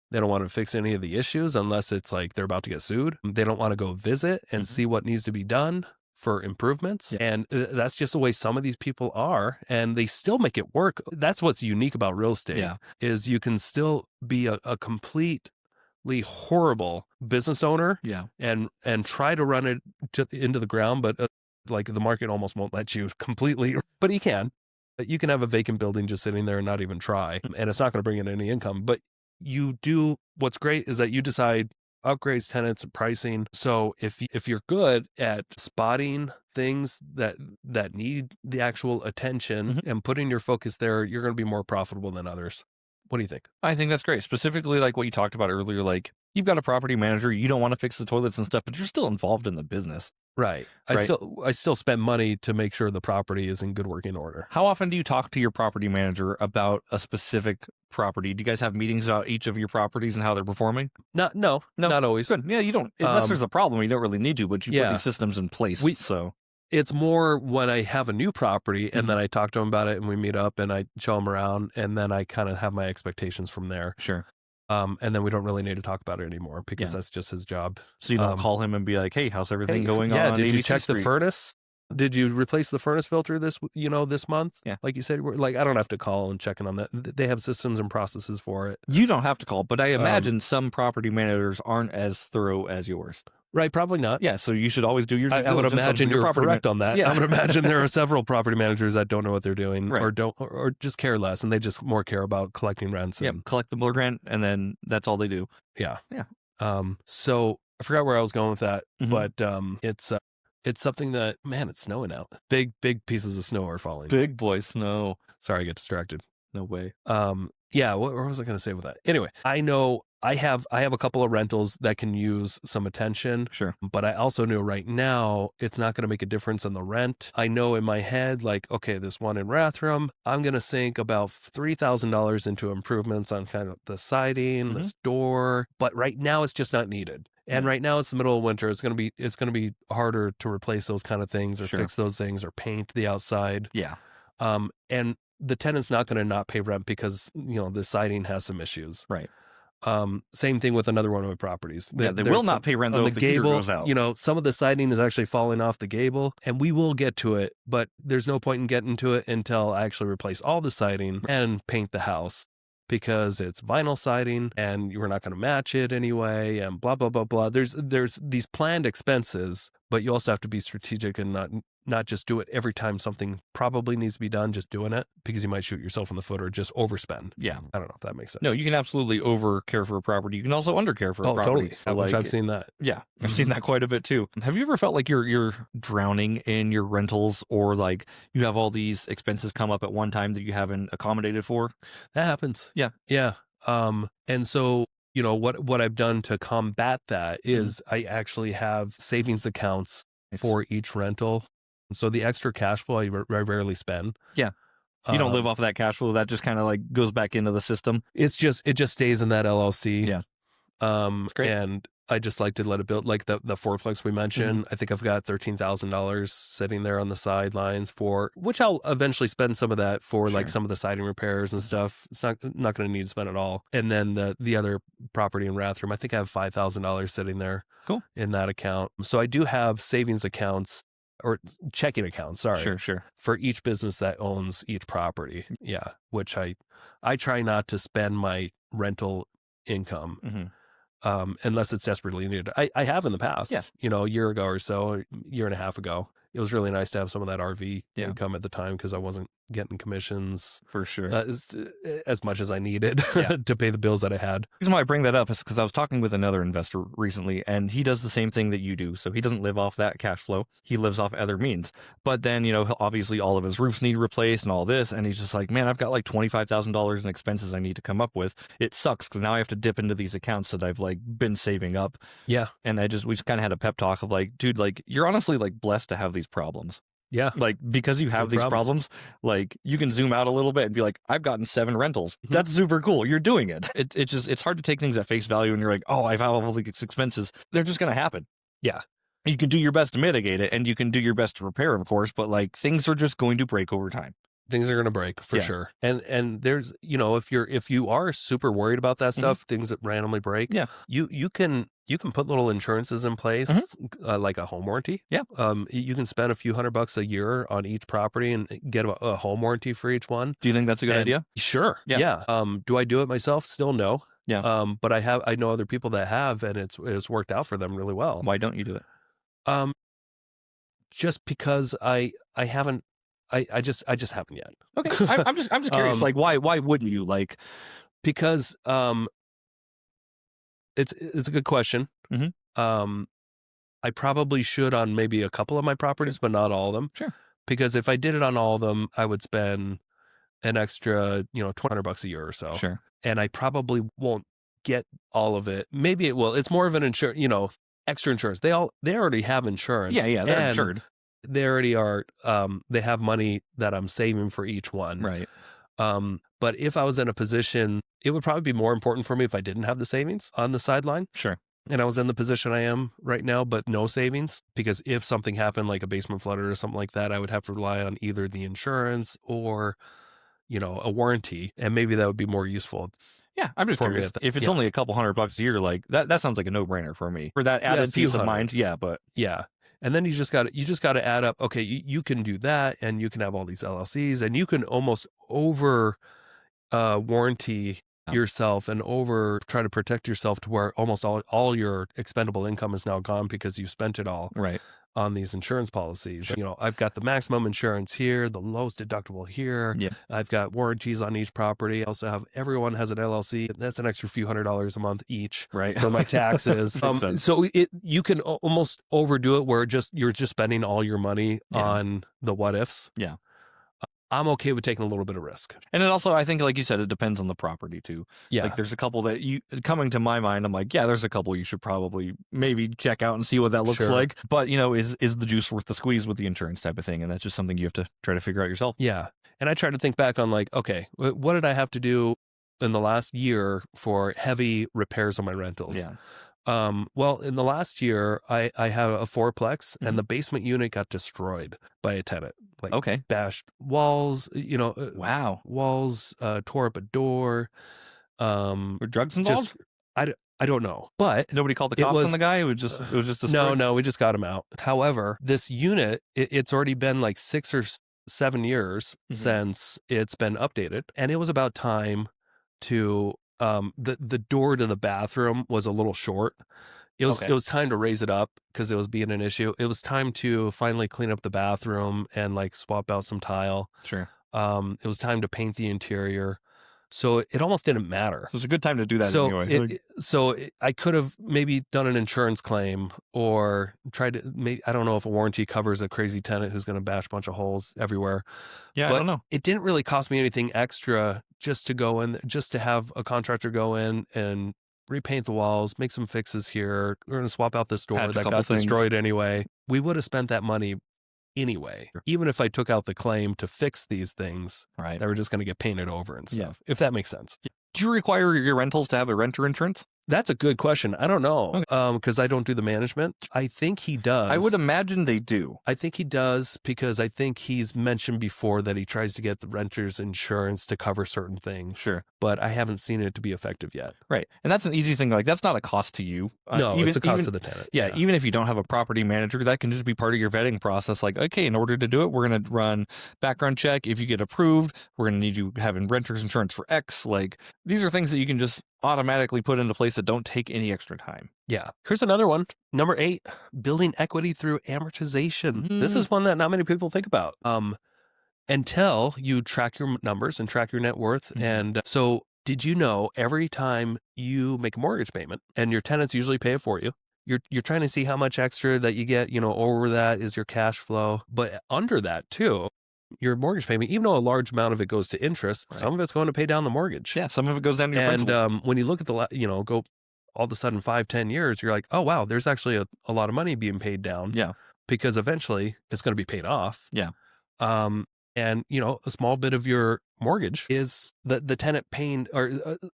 They don't want to fix any of the issues unless it's they're about to get sued. They don't want to go visit and see what needs to be done for improvements. Yeah. And that's just the way some of these people are, and they still make it work. That's what's unique about real estate, is you can still be a completely horrible business owner and try to run it into the ground, but the market almost won't let you completely, but you can. You can have a vacant building just sitting there and not even try, and it's not going to bring in any income. But what's great is that you decide upgrades, tenants, and pricing. So if you're good at spotting things that need the actual attention and putting your focus there, you're going to be more profitable than others. What do you think? I think that's great. Specifically, what you talked about earlier, you've got a property manager, you don't want to fix the toilets and stuff, but you're still involved in the business. Right. I still spend money to make sure the property is in good working order. How often do you talk to your property manager about a specific property? Do you guys have meetings about each of your properties and how they're performing? No, not always. Good. Yeah, you don't. Unless there's a problem, you don't really need to, but you put these systems in place. It's more when I have a new property and then I talk to him about it and we meet up and I show him around and then I kind of have my expectations from there. Sure. And then we don't really need to talk about it anymore because that's just his job. So you don't call him and be like, "Hey, how's everything going on?" Yeah, did you check the furnace? Did you replace the furnace filter this month? Yeah. Like you said, I don't have to call and check in on that. They have systems and processes for it. You don't have to call, but I imagine some property managers aren't as thorough as yours. Right, probably not. Yeah, so you should always do your due I would imagine you're correct on that. Yeah. I would imagine there are several property managers that don't know what they're doing or just care less, and they just more care about collecting rents. Collect the rent, and then that's all they do. Yeah. So I forgot where I was going with that, but it's something that, man, it's snowing out. Big pieces of snow are falling. Big boy snow. Sorry, I get distracted. No way. What was I going to say with that? Anyway, I know I have a couple of rentals that can use some attention. Sure. But I also know right now it's not going to make a difference in the rent. I know in my head, okay, this one in Rathdrum, I'm going to sink about $3,000 into improvements on kind of the siding, this door. But right now it's just not needed. And right now it's the middle of winter. It's going to be harder to replace those kind of things or fix those things or paint the outside. Yeah. And the tenant's not going to not pay rent because, the siding has some issues. Right. Same thing with another one of my properties. They will not pay rent though if the gable heater goes out. Some of the siding is actually falling off the gable, and we will get to it, but there's no point in getting to it until I actually replace all the siding and paint the house. because it's vinyl siding and you're not going to match it anyway and blah, blah, blah, blah. There's these planned expenses, but you also have to be strategic and not just do it every time something probably needs to be done, just doing it, because you might shoot yourself in the foot or just overspend. Yeah. I don't know if that makes sense. No, you can absolutely over care for a property. You can also under care for a property. Totally. So, Which I've seen that. Yeah, I've seen that quite a bit too. Have you ever felt like you're drowning in your rentals, or like you have all these expenses come up at one time that you haven't accommodated for? That happens. Yeah. Yeah. And so, what I've done to combat that is I actually have savings accounts for each rental. So the extra cash flow I rarely spend. Yeah. You don't live off of that cash flow. That just kind of like goes back into the system. It just stays in that LLC. Yeah. Great. And I just like to let it build, like the fourplex we mentioned. I think I've got $13,000 sitting there on the sidelines for which I'll eventually spend some of that for like some of the siding repairs and stuff. It's not going to need to spend it all. And then the other property in Rathdrum, I think I have $5,000 sitting there. Cool. In that account. So I do have savings accounts or checking accounts. Sorry. Sure. For each business that owns each property. Yeah. Which I try not to spend my rental income. Unless it's desperately needed. I have in the past, a year ago or so, a year and a half ago. It was really nice to have some of that RV income at the time because I wasn't getting commissions for sure as much as I needed to pay the bills that I had. The reason why I bring that up is because I was talking with another investor recently, and he does the same thing that you do. So he doesn't live off that cash flow. He lives off other means. But then, obviously all of his roofs need replaced and all this. And he's just like, man, I've got like $25,000 in expenses I need to come up with. It sucks because now I have to dip into these accounts that I've like been saving up. Yeah. And we just kind of had a pep talk of like, dude, like you're honestly like blessed to have these problems. Yeah. Like, because you have these problems, like you can zoom out a little bit and be like, I've gotten 7 rentals. That's super cool. You're doing it. It's hard to take things at face value and you're like, oh, I've had all these expenses. They're just going to happen. Yeah. You can do your best to mitigate it and you can do your best to repair, of course, but like things are just going to break over time. Things are going to break for sure. And there's, if you are super worried about that stuff, things that randomly break, you can put little insurances in place, like a home warranty. Yeah. You can spend a few $100 a year on each property and get a home warranty for each one. Do you think that's a good idea? Sure. Yeah. Do I do it myself? Still no. Yeah. But I know other people that have, and it's worked out for them really well. Why don't you do it? Just because I haven't. I just haven't yet. Okay. I'm just curious. Like, why wouldn't you? Like, because it's a good question. I probably should on maybe a couple of my properties, but not all of them. Sure. Because if I did it on all of them, I would spend an extra, $200 a year or so. Sure. And I probably won't get all of it. Maybe it will. It's more of an insurance, extra insurance. They already have insurance. Yeah, they're insured. They already are, they have money that I'm saving for each one. Right. But if I was in a position, it would probably be more important for me if I didn't have the savings on the sideline. Sure. And I was in the position I am right now, but no savings, because if something happened, like a basement flooded or something like that, I would have to rely on either the insurance or, a warranty. And maybe that would be more useful. Yeah, I'm just curious. If it's only a couple $100 a year, like that sounds like a no-brainer for me. For that added peace of mind. Yeah, but yeah. And then you just got to add up, okay, you can do that, and you can have all these LLCs, and you can almost over warranty yourself and try to protect yourself to where almost all your expendable income is now gone because you spent it all on these insurance policies. Sure. I've got the maximum insurance here, the lowest deductible here. Yeah. I've got warranties on each property. I also have, everyone has an LLC. That's an extra few $100s a month each for my taxes. So you can almost overdo it where you're just spending all your money on the what ifs. Yeah. I'm okay with taking a little bit of risk. And it also, I think, like you said, it depends on the property too. Yeah. Like there's a couple that coming to my mind, I'm like, yeah, there's a couple you should probably maybe check out and see what that looks like. But, is the juice worth the squeeze with the insurance type of thing? And that's just something you have to try to figure out yourself. Yeah. And I try to think back on like, okay, what did I have to do in the last year for heavy repairs on my rentals? Yeah. Well, in the last year, I have a fourplex, and the basement unit got destroyed by a tenant. Like, bashed walls, wow, walls, tore up a door. Were drugs involved? I don't know, but nobody called the cops on the guy. It was just destroyed? No, we just got him out. However, this unit, it's already been like 6 or 7 years since it's been updated, and it was about time to the door to the bathroom was a little short. It was time to raise it up because it was being an issue. It was time to finally clean up the bathroom and like swap out some tile. Sure. It was time to paint the interior. So it almost didn't matter. So it's a good time to do that anyway. I could have maybe done an insurance claim or tried to, I don't know if a warranty covers a crazy tenant who's going to bash a bunch of holes everywhere. Yeah, but I don't know. It didn't really cost me anything extra just to have a contractor go in and repaint the walls, make some fixes here. We're going to swap out this door Patch a that couple got destroyed anyway. We would have spent that money anyway, even if I took out the claim to fix these things that were just going to get painted over and stuff, if that makes sense. Do you require your rentals to have a renter insurance? That's a good question. I don't know, because I don't do the management. I think he does. I would imagine they do. I think he does because I think he's mentioned before that he tries to get the renter's insurance to cover certain things. Sure. But I haven't seen it to be effective yet. Right. And that's an easy thing. Like, that's not a cost to you. No, it's a cost to the tenant. Yeah, even if you don't have a property manager, that can just be part of your vetting process. Like, okay, in order to do it, we're going to run background check. If you get approved, we're going to need you having renter's insurance for X. Like, these are things that you can just automatically put into place that don't take any extra time. Yeah. Here's another one. Number 8, building equity through amortization. This is one that not many people think about. Until you track your numbers and track your net worth. And so did you know every time you make a mortgage payment and your tenants usually pay it for you, you're trying to see how much extra that you get, over that is your cash flow. But under that too, your mortgage payment, even though a large amount of it goes to interest, some of it's going to pay down the mortgage. Yeah, some of it goes down to your And principal. when you look at go all of a sudden 5-10 years, you're like, oh, wow, there's actually a lot of money being paid down. Yeah. Because eventually it's going to be paid off. Yeah. And, a small bit of your mortgage is the tenant paying, or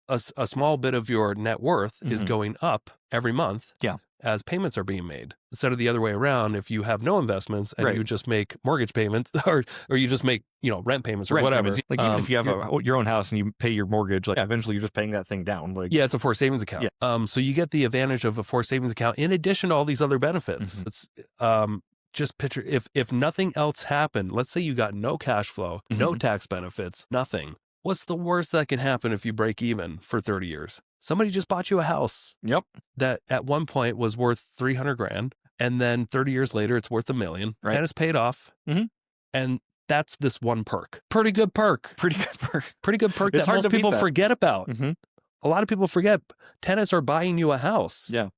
a small bit of your net worth is going up every month. Yeah. As payments are being made, instead of the other way around. If you have no investments and you just make mortgage payments or you just make, rent payments or whatever. Payments. Like, even if you have your own house and you pay your mortgage, like, eventually you're just paying that thing down. Like, yeah, it's a forced savings account. Yeah. So you get the advantage of a forced savings account in addition to all these other benefits. It's, just picture if nothing else happened, let's say you got no cash flow, no tax benefits, nothing. What's the worst that can happen if you break even for 30 years? Somebody just bought you a house. Yep. That at one point was worth $300,000, and then 30 years later it's worth $1 million, and it's paid off. And that's this one perk. Pretty good perk. Pretty good perk. Pretty good perk It's that hard most to beat people that. forget about. A lot of people forget tenants are buying you a house. Yeah.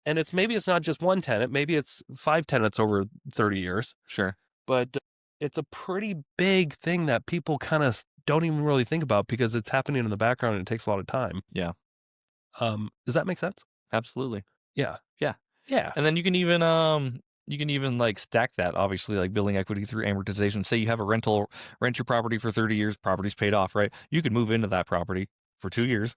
And maybe it's not just one tenant, maybe it's 5 tenants over 30 years. Sure. But it's a pretty big thing that people kind of don't even really think about because it's happening in the background and it takes a lot of time. Yeah. Does that make sense? Absolutely. Yeah. Yeah. Yeah. And then you can even like stack that, obviously, like building equity through amortization. Say you have a rent your property for 30 years, property's paid off, right? You could move into that property for 2 years.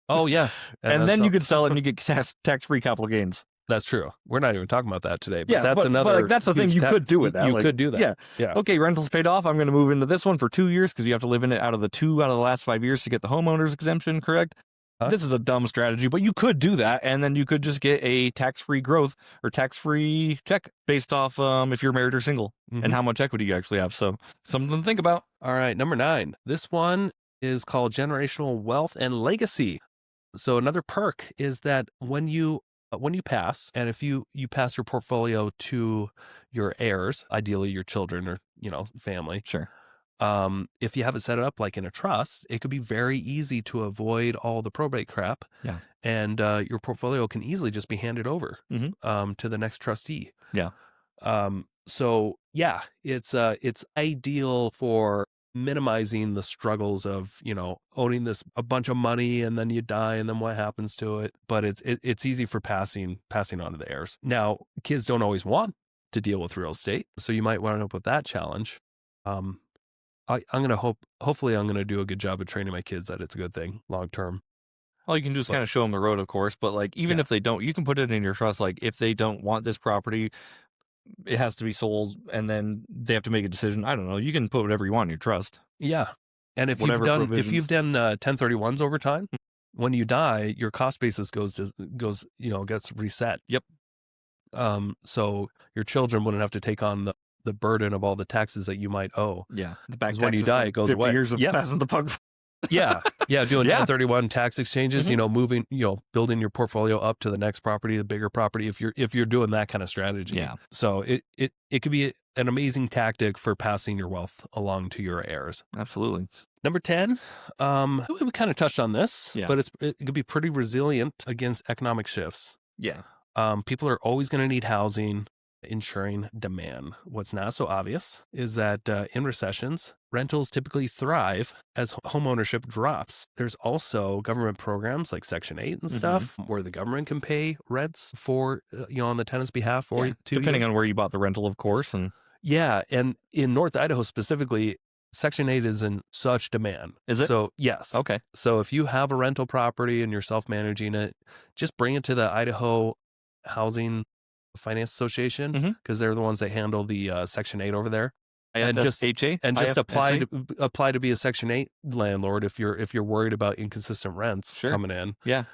Oh, yeah. And then you could sell it and you get tax-free capital gains. That's true. We're not even talking about that today, but Yeah, that's another. But like, that's the thing. You could do with that. You could do that. Yeah. Okay, rental's paid off. I'm going to move into this one for 2 years because you have to live in it out of the last 5 years to get the homeowner's exemption, correct? This is a dumb strategy, but you could do that, and then you could just get a tax-free growth or tax-free check based off if you're married or single and how much equity you actually have. So something to think about. All right, number 9. This one is called generational wealth and legacy. So another perk is that when you pass, and if you pass your portfolio to your heirs, ideally your children or family, Sure. If you have it set up like in a trust, it could be very easy to avoid all the probate crap. Yeah. And your portfolio can easily just be handed over to the next trustee. Yeah. So yeah, it's ideal for minimizing the struggles of owning a bunch of money and then you die and then what happens to it. But it's easy for passing on to the heirs. Now, kids don't always want to deal with real estate, so you might wind up with that challenge. Hopefully I'm gonna do a good job of training my kids that it's a good thing long term. All you can do is kind of show them the road, of course. But like, even if they don't, you can put it in your trust. Like, if they don't want this property, it has to be sold, and then they have to make a decision. I don't know. You can put whatever you want in your trust. Yeah, and if you've done 1031s over time, when you die, your cost basis gets reset. Yep. So your children wouldn't have to take on the burden of all the taxes that you might owe. Yeah. The back when you die, it goes away. Years of passing the pug. Yeah. Doing Yeah. 1031 tax exchanges, Mhm. moving, building your portfolio up to the next property, the bigger property, if you're doing that kind of strategy. Yeah. So it could be an amazing tactic for passing your wealth along to your heirs. Absolutely. Number 10, we kind of touched on this, Yeah. but it could be pretty resilient against economic shifts. Yeah. People are always going to need housing, ensuring demand. What's not so obvious is that in recessions, rentals typically thrive as home ownership drops. There's also government programs like Section 8 and stuff where the government can pay rents for, on the tenant's behalf or depending on where you bought the rental, of course. And yeah. And in North Idaho specifically, Section 8 is in such demand. Is it? So, yes. Okay. So if you have a rental property and you're self-managing it, just bring it to the Idaho Housing Finance Association because they're the ones that handle the Section 8 over there. And just apply to be a Section 8 landlord if you're worried about inconsistent rents coming in. Yeah.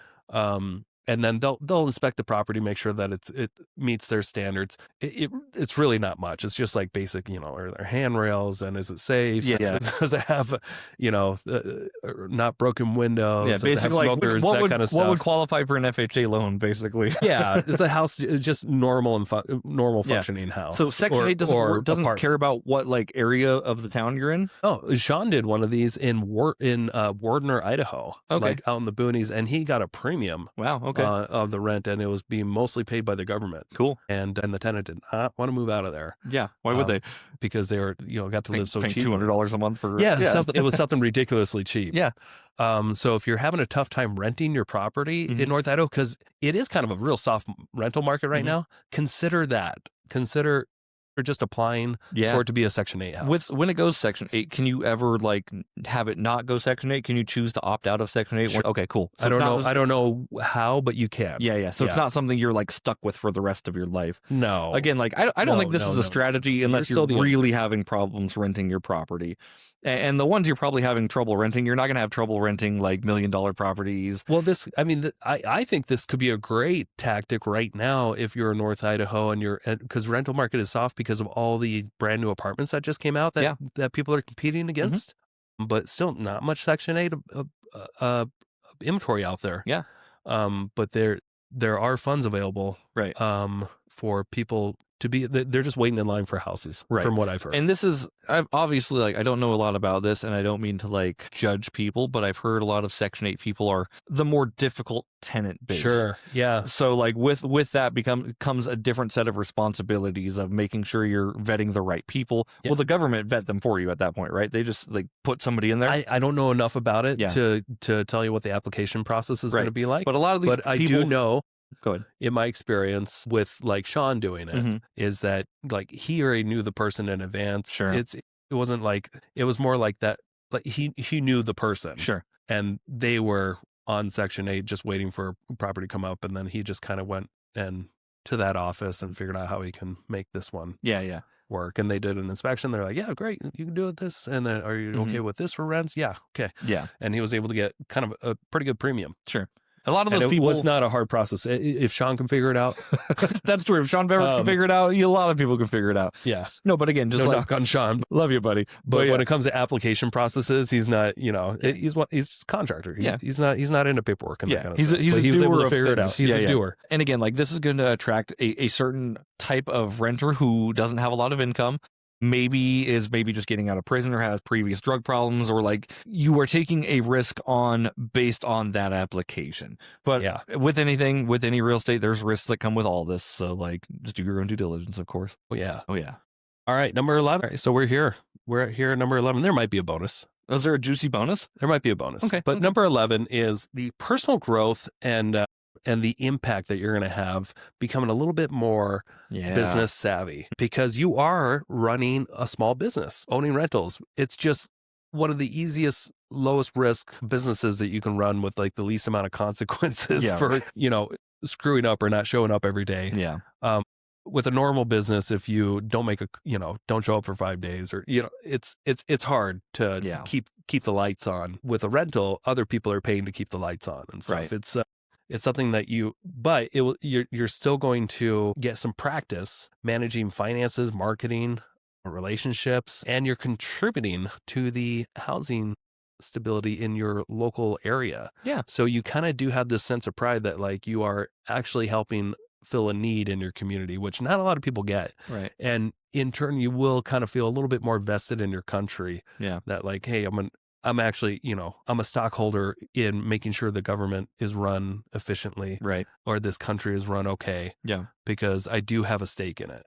And then they'll inspect the property, make sure that it meets their standards. It's really not much. It's just like basic, are there handrails and is it safe? Yeah. Does it have, not broken windows? Yeah, basically, smokers, like, that kind of stuff. What would qualify for an FHA loan, basically? Yeah, is the house just normal functioning house? So Section 8 doesn't care about what like area of the town you're in? Oh, Sean did one of these in Wardner, Idaho, like out in the boonies, and he got a premium. Wow. Okay. Of the rent, and it was being mostly paid by the government. Cool. And the tenant did not want to move out of there. Yeah. Why would they? Because they were, got to live so cheap. $200 a month for it was something ridiculously cheap. Yeah. So if you're having a tough time renting your property in North Idaho, because it is kind of a real soft rental market right now, consider that. Consider just applying for it to be a Section 8 house. When it goes Section 8, can you ever like have it not go Section 8? Can you choose to opt out of Section 8? Sure. Okay, cool. So I don't know how, but you can. Yeah. So it's not something you're like stuck with for the rest of your life. No. Again, like I don't think this is a strategy unless you're really having problems renting your property. And the ones you're probably having trouble renting, you're not going to have trouble renting like $1 million properties. Well, I think this could be a great tactic right now if you're in North Idaho and because rental market is soft because of all the brand new apartments that just came out that people are competing against, but still not much Section 8 inventory out there. Yeah. But there are funds available, right? For people to be, they're just waiting in line for houses, from what I've heard. And this is obviously like, I don't know a lot about this and I don't mean to like judge people, but I've heard a lot of Section 8 people are the more difficult tenant base. Sure. Yeah. So like with that comes a different set of responsibilities of making sure you're vetting the right people. Yeah. Well, the government vet them for you at that point, right? They just like put somebody in there. I don't know enough about it to tell you what the application process is going to be like. But a lot of these people, I do know, go ahead. In my experience with like Sean doing it, is that like he already knew the person in advance. Sure. It wasn't like, it was more like that. Like he knew the person. Sure. And they were on Section 8 just waiting for property to come up. And then he just kind of went to that office and figured out how he can make this one work. And they did an inspection. They're like, yeah, great. You can do it this. And then are you okay with this for rents? Yeah. Okay. Yeah. And he was able to get kind of a pretty good premium. Sure. A lot of those people. It's not a hard process. If Sean can figure it out. That's true. If Sean Beveridge can figure it out, a lot of people can figure it out. Yeah. No, but again, just no knock on Sean. Love you, buddy. But when it comes to application processes, he's not, he's just a contractor. He's not into paperwork and that kind of stuff. He's he was able doer to figure it out. He's a doer. And again, like this is going to attract a certain type of renter who doesn't have a lot of income. Maybe just getting out of prison or has previous drug problems, or like you are taking a risk based on that application. But with any real estate, there's risks that come with all this. So like just do your own due diligence, of course. Oh yeah. All right. Number 11. Right, so we're here at number 11. There might be a bonus. Is there a juicy bonus? There might be a bonus. Okay. But number 11 is the personal growth and the impact that you're going to have becoming a little bit more business savvy, because you are running a small business, owning rentals. It's just one of the easiest, lowest risk businesses that you can run with like the least amount of consequences for, screwing up or not showing up every day. Yeah. With a normal business, if you don't don't show up for 5 days or, it's hard to keep the lights on. With a rental, other people are paying to keep the lights on and stuff. Right. It's something that you're still going to get some practice managing finances, marketing, relationships, and you're contributing to the housing stability in your local area. Yeah. So you kind of do have this sense of pride that like you are actually helping fill a need in your community, which not a lot of people get. Right. And in turn, you will kind of feel a little bit more vested in your country. Yeah. That like, hey, I'm actually, I'm a stockholder in making sure the government is run efficiently, Right. or this country is run okay. Yeah. Because I do have a stake in it,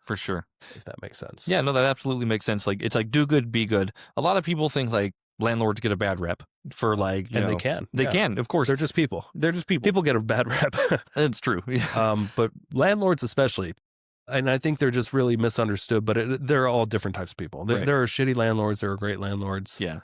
For sure. if that makes sense. Yeah, no, that absolutely makes sense. Like, it's like do good, be good. A lot of people think like landlords get a bad rep for like, they can. They can, of course. They're just people. People get a bad rep. It's true. Yeah. But landlords especially, and I think they're just really misunderstood, but they're all different types of people. Right. There are shitty landlords. There are great landlords. Yeah.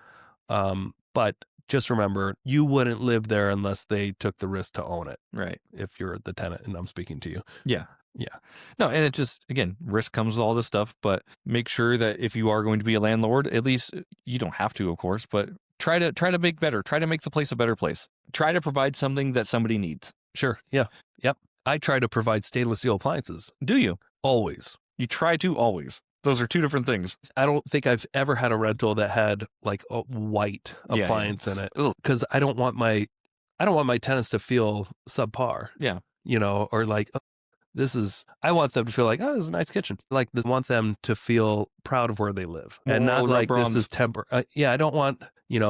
But just remember, you wouldn't live there unless they took the risk to own it. Right. If you're the tenant and I'm speaking to you. Yeah. Yeah. No, and it just, again, risk comes with all this stuff, but make sure that if you are going to be a landlord, at least you don't have to, of course, but try to make better. Try to make the place a better place. Try to provide something that somebody needs. Sure. Yeah. Yep. I try to provide stainless steel appliances. Do you? Always. You try to always. Those are two different things. I don't think I've ever had a rental that had like a white appliance in it, because I don't want my tenants to feel subpar. Yeah. Or like, I want them to feel like, oh, this is a nice kitchen. Like, I want them to feel proud of where they live and not like this is I don't want,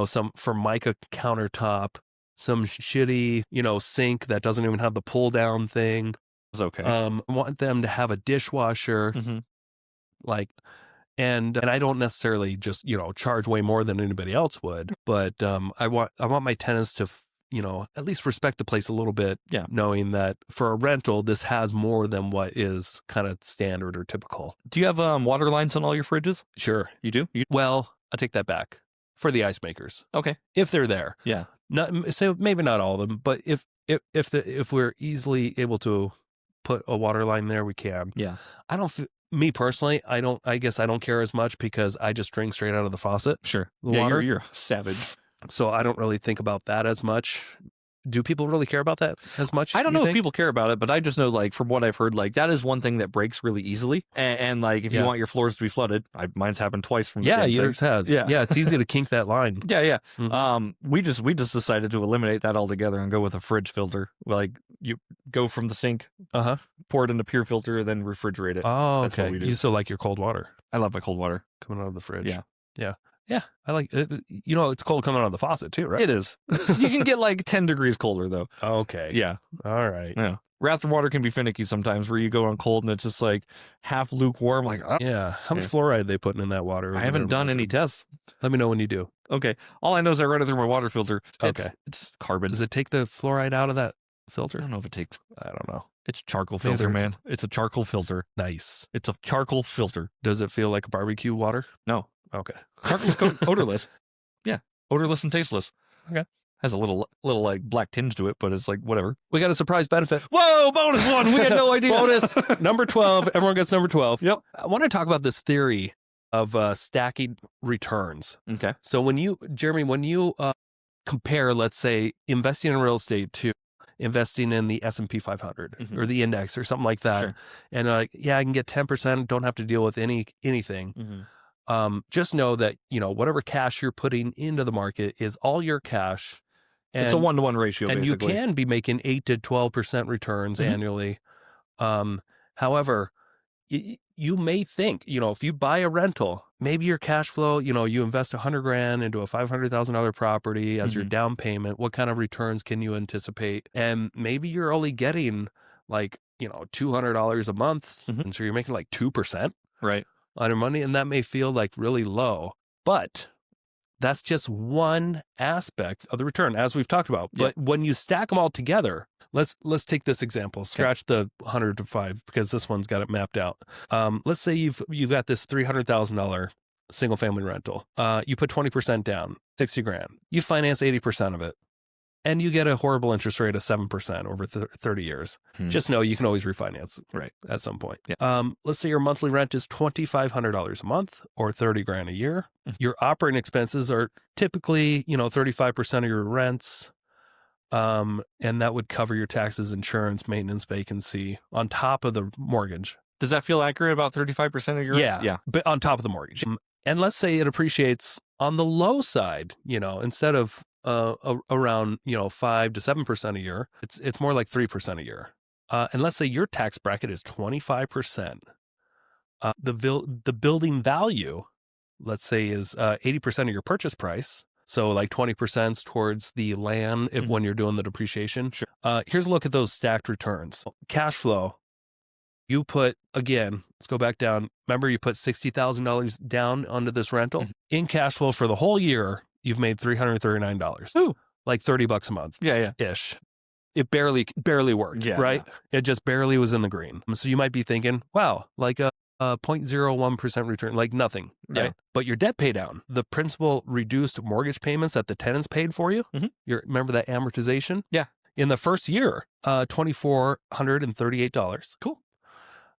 some Formica countertop, some shitty, sink that doesn't even have the pull down thing. It's okay. I want them to have a dishwasher. Mm-hmm. Like, and I don't necessarily just, charge way more than anybody else would, but I want my tenants to, at least respect the place a little bit. Yeah. Knowing that for a rental, this has more than what is kind of standard or typical. Do you have water lines on all your fridges? Sure. You do? Well, I take that back. For the ice makers. Okay. If they're there. Yeah. So maybe not all of them, but if we're easily able to put a water line there, we can. Yeah. Me personally, I guess I don't care as much because I just drink straight out of the faucet. Sure. Water. You're savage. So I don't really think about that as much. Do people really care about that as much? I don't know if people care about it, but I just know, like, from what I've heard, like, that is one thing that breaks really easily. And like, if you want your floors to be flooded, mine's happened twice from the same yours thing. has. Yeah, it's easy to kink that line. Yeah. Mm-hmm. We just decided to eliminate that altogether and go with a fridge filter. Like, you go from the sink, pour it in the pure filter, then refrigerate it. Oh, That's okay. You still like your cold water? I love my cold water coming out of the fridge. Yeah. Yeah, I like it. It's cold coming out of the faucet too, right? It is. You can get like 10 degrees colder though. Okay. Yeah. All right. Yeah. Raft water can be finicky sometimes, where you go on cold and it's just like half lukewarm. Like, yeah. How much fluoride are they putting in that water? I haven't done any tests. Let me know when you do. Okay. All I know is I run it through my water filter. It's carbon. Does it take the fluoride out of that filter? I don't know if it takes. I don't know. It's charcoal filter, man. It's a charcoal filter. Nice. It's a charcoal filter. Does it feel like barbecue water? No. Okay. Charcoal's odorless. Yeah. Odorless and tasteless. Okay. Has a little like black tinge to it, but it's like whatever. We got a surprise benefit. Whoa, bonus one. We had no idea. Bonus number 12. Everyone gets number 12. Yep. I want to talk about this theory of stacking returns. Okay. So Jeremy, when you compare, let's say, investing in real estate to investing in the S&P 500 or the index or something like that, and I can get 10%, don't have to deal with anything. Just know that, whatever cash you're putting into the market is all your cash. And it's a 1-to-1 ratio, and basically. You can be making 8 to 12% returns annually. However, you may think, if you buy a rental, maybe your cash flow, you invest $100,000 into a $500,000 property as your down payment. What kind of returns can you anticipate? And maybe you're only getting like, $200 a month. And so you're making like 2%. Right. On your money. And that may feel like really low, but that's just one aspect of the return, as we've talked about. But when you stack them all together, let's take this example. Scratch the 100 to 5 because this one's got it mapped out. Let's say you've got this $300,000 single family rental. You put 20% down, $60,000. You finance 80% of it, and you get a horrible interest rate of 7% over 30 years. Just know you can always refinance at some point. Let's say your monthly rent is $2,500 a month or $30,000 a year. Your operating expenses are typically, 35% of your rents. And that would cover your taxes, insurance, maintenance, vacancy on top of the mortgage. Does that feel accurate, about 35% of your rents? Yeah. But on top of the mortgage. And let's say it appreciates On the low side, instead of around 5 to 7% a year, it's more like 3% a year. And let's say your tax bracket is 25%. The building value, let's say, is 80% of your purchase price. So like 20% towards the land when you're doing the depreciation. Sure. Here's a look at those stacked returns. Cash flow. You put, again, let's go back down. Remember, you put $60,000 down onto this rental. In cash flow for the whole year, you've made $339. Ooh. Like $30 a month. Yeah. Ish. It barely worked, right? Yeah. It just barely was in the green. So you might be thinking, wow, like a 0.01% return, like nothing, right? Yeah. But your debt pay down, the principal reduced mortgage payments that the tenants paid for you. Remember that amortization? Yeah. In the first year, $2,438. Cool.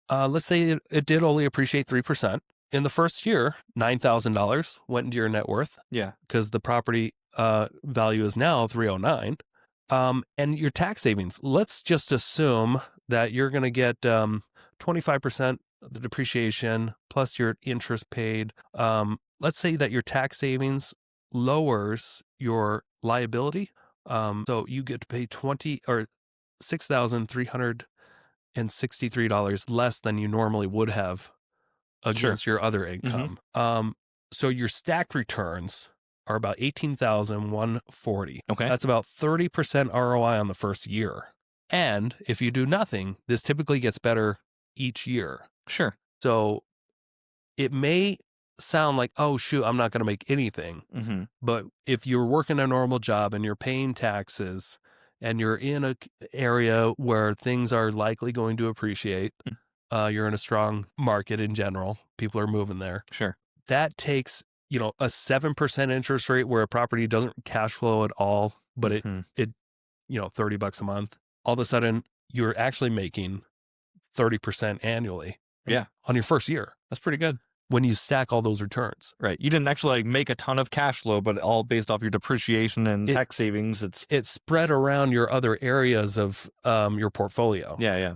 Let's say it did only appreciate 3%. In the first year, $9,000 went into your net worth. Yeah. Because the property value is now $309. And your tax savings, let's just assume that you're going to get 25% of the depreciation plus your interest paid. Let's say that your tax savings lowers your liability. So you get to pay $6,363 less than you normally would have against your other income. So your stacked returns are about $18,140. Okay. That's about 30% ROI on the first year. And if you do nothing, this typically gets better each year. Sure. So it may sound like, oh, shoot, I'm not going to make anything. But if you're working a normal job and you're paying taxes and you're in an area where things are likely going to appreciate, you're in a strong market in general, people are moving there. Sure. That takes, a 7% interest rate where a property doesn't cash flow at all, but it $30 a month. All of a sudden, you're actually making 30% annually. Yeah. On your first year. That's pretty good. When you stack all those returns. Right. You didn't actually make a ton of cash flow, but all based off your depreciation and tax savings. It's spread around your other areas of your portfolio. Yeah.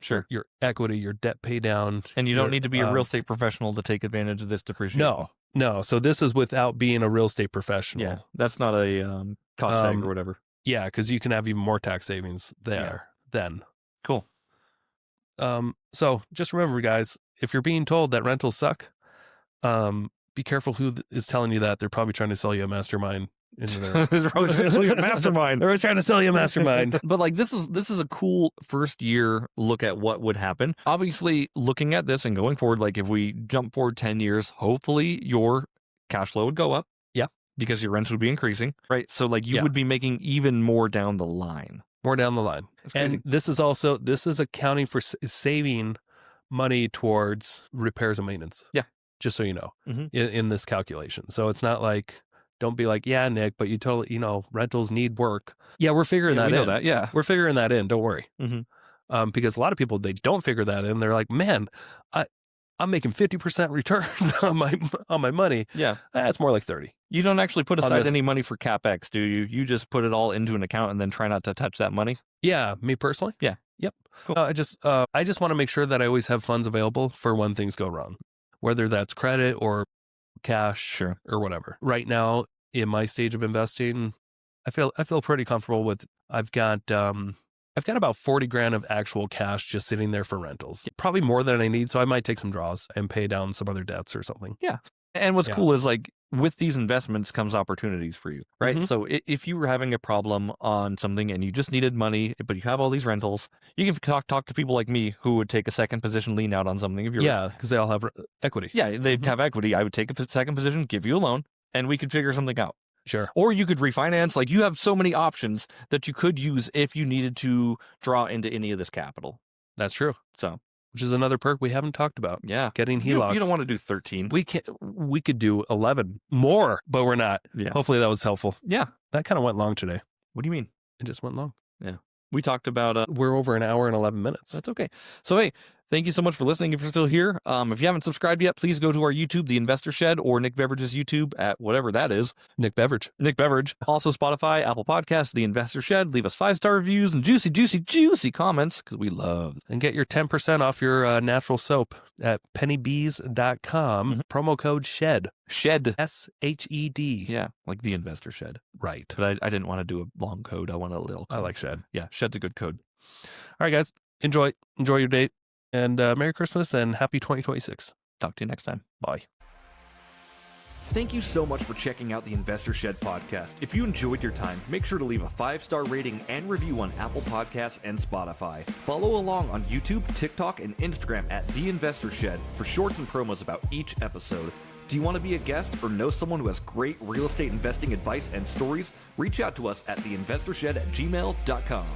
Sure. Your equity, your debt pay down. And you don't need to be a real estate professional to take advantage of this depreciation. No. So this is without being a real estate professional. Yeah. That's not a cost tag or whatever. Yeah, because you can have even more tax savings there then. Cool. So just remember, guys, if you're being told that rentals suck, be careful who is telling you that. They're probably trying to sell you a mastermind. They're probably trying to sell you a mastermind. They're always trying to sell you a mastermind. But like this is a cool first year look at what would happen. Obviously, looking at this and going forward, like if we jump forward 10 years, hopefully your cash flow would go up. Yeah. Because your rents would be increasing. Right. So like you would be making even more down the line. More down the line. And this is accounting for saving money towards repairs and maintenance. Yeah. Just so you know, in this calculation. So it's not like, don't be like, yeah, Nick, but you totally, rentals need work. Yeah, we're figuring that in. We know that, yeah. We're figuring that in. Don't worry. Because a lot of people, they don't figure that in. They're like, man, I'm making 50% returns on my money. Yeah. It's more like 30. You don't actually put aside any money for CapEx, do you? You just put it all into an account and then try not to touch that money? Yeah, me personally. Yeah. Yep. Cool. I just want to make sure that I always have funds available for when things go wrong, whether that's credit or cash or whatever. Right now, in my stage of investing, I feel pretty comfortable with. I've got about 40 grand of actual cash just sitting there for rentals. Probably more than I need, so I might take some draws and pay down some other dets or something. Yeah. And what's cool is like with these investments comes opportunities for you, right? So if you were having a problem on something and you just needed money, but you have all these rentals, you can talk to people like me who would take a second position lean out on something of yours. Yeah, because they all have equity. Yeah, they'd have equity. I would take a second position, give you a loan, and we could figure something out. Sure. Or you could refinance. Like you have so many options that you could use if you needed to draw into any of this capital. That's true. So, which is another perk we haven't talked about. Yeah. Getting HELOCs. You don't want to do 13. We could do 11 more, but we're not. Yeah. Hopefully that was helpful. Yeah. That kind of went long today. What do you mean? It just went long. Yeah. We talked about... we're over an hour and 11 minutes. That's okay. So, hey, Thank you so much for listening. If you're still here, if you haven't subscribed yet, please go to our YouTube, The Investor Shed, or Nick Beveridge's YouTube at whatever that is. Nick Beveridge. Nick Beveridge. Also Spotify, Apple Podcasts, The Investor Shed. Leave us 5-star reviews and juicy comments because we love. And get your 10% off your natural soap at pennybees.com. Promo code SHED. Shed. SHED. Yeah, like The Investor Shed. Right. But I didn't want to do a long code. I want a little code. I like Shed. Yeah, Shed's a good code. All right, guys. Enjoy your date. And Merry Christmas and Happy 2026. Talk to you next time. Bye. Thank you so much for checking out the Investor Shed podcast. If you enjoyed your time, make sure to leave a 5-star rating and review on Apple Podcasts and Spotify. Follow along on YouTube, TikTok, and Instagram at The Investor Shed for shorts and promos about each episode. Do you want to be a guest or know someone who has great real estate investing advice and stories? Reach out to us at theinvestorshed@gmail.com.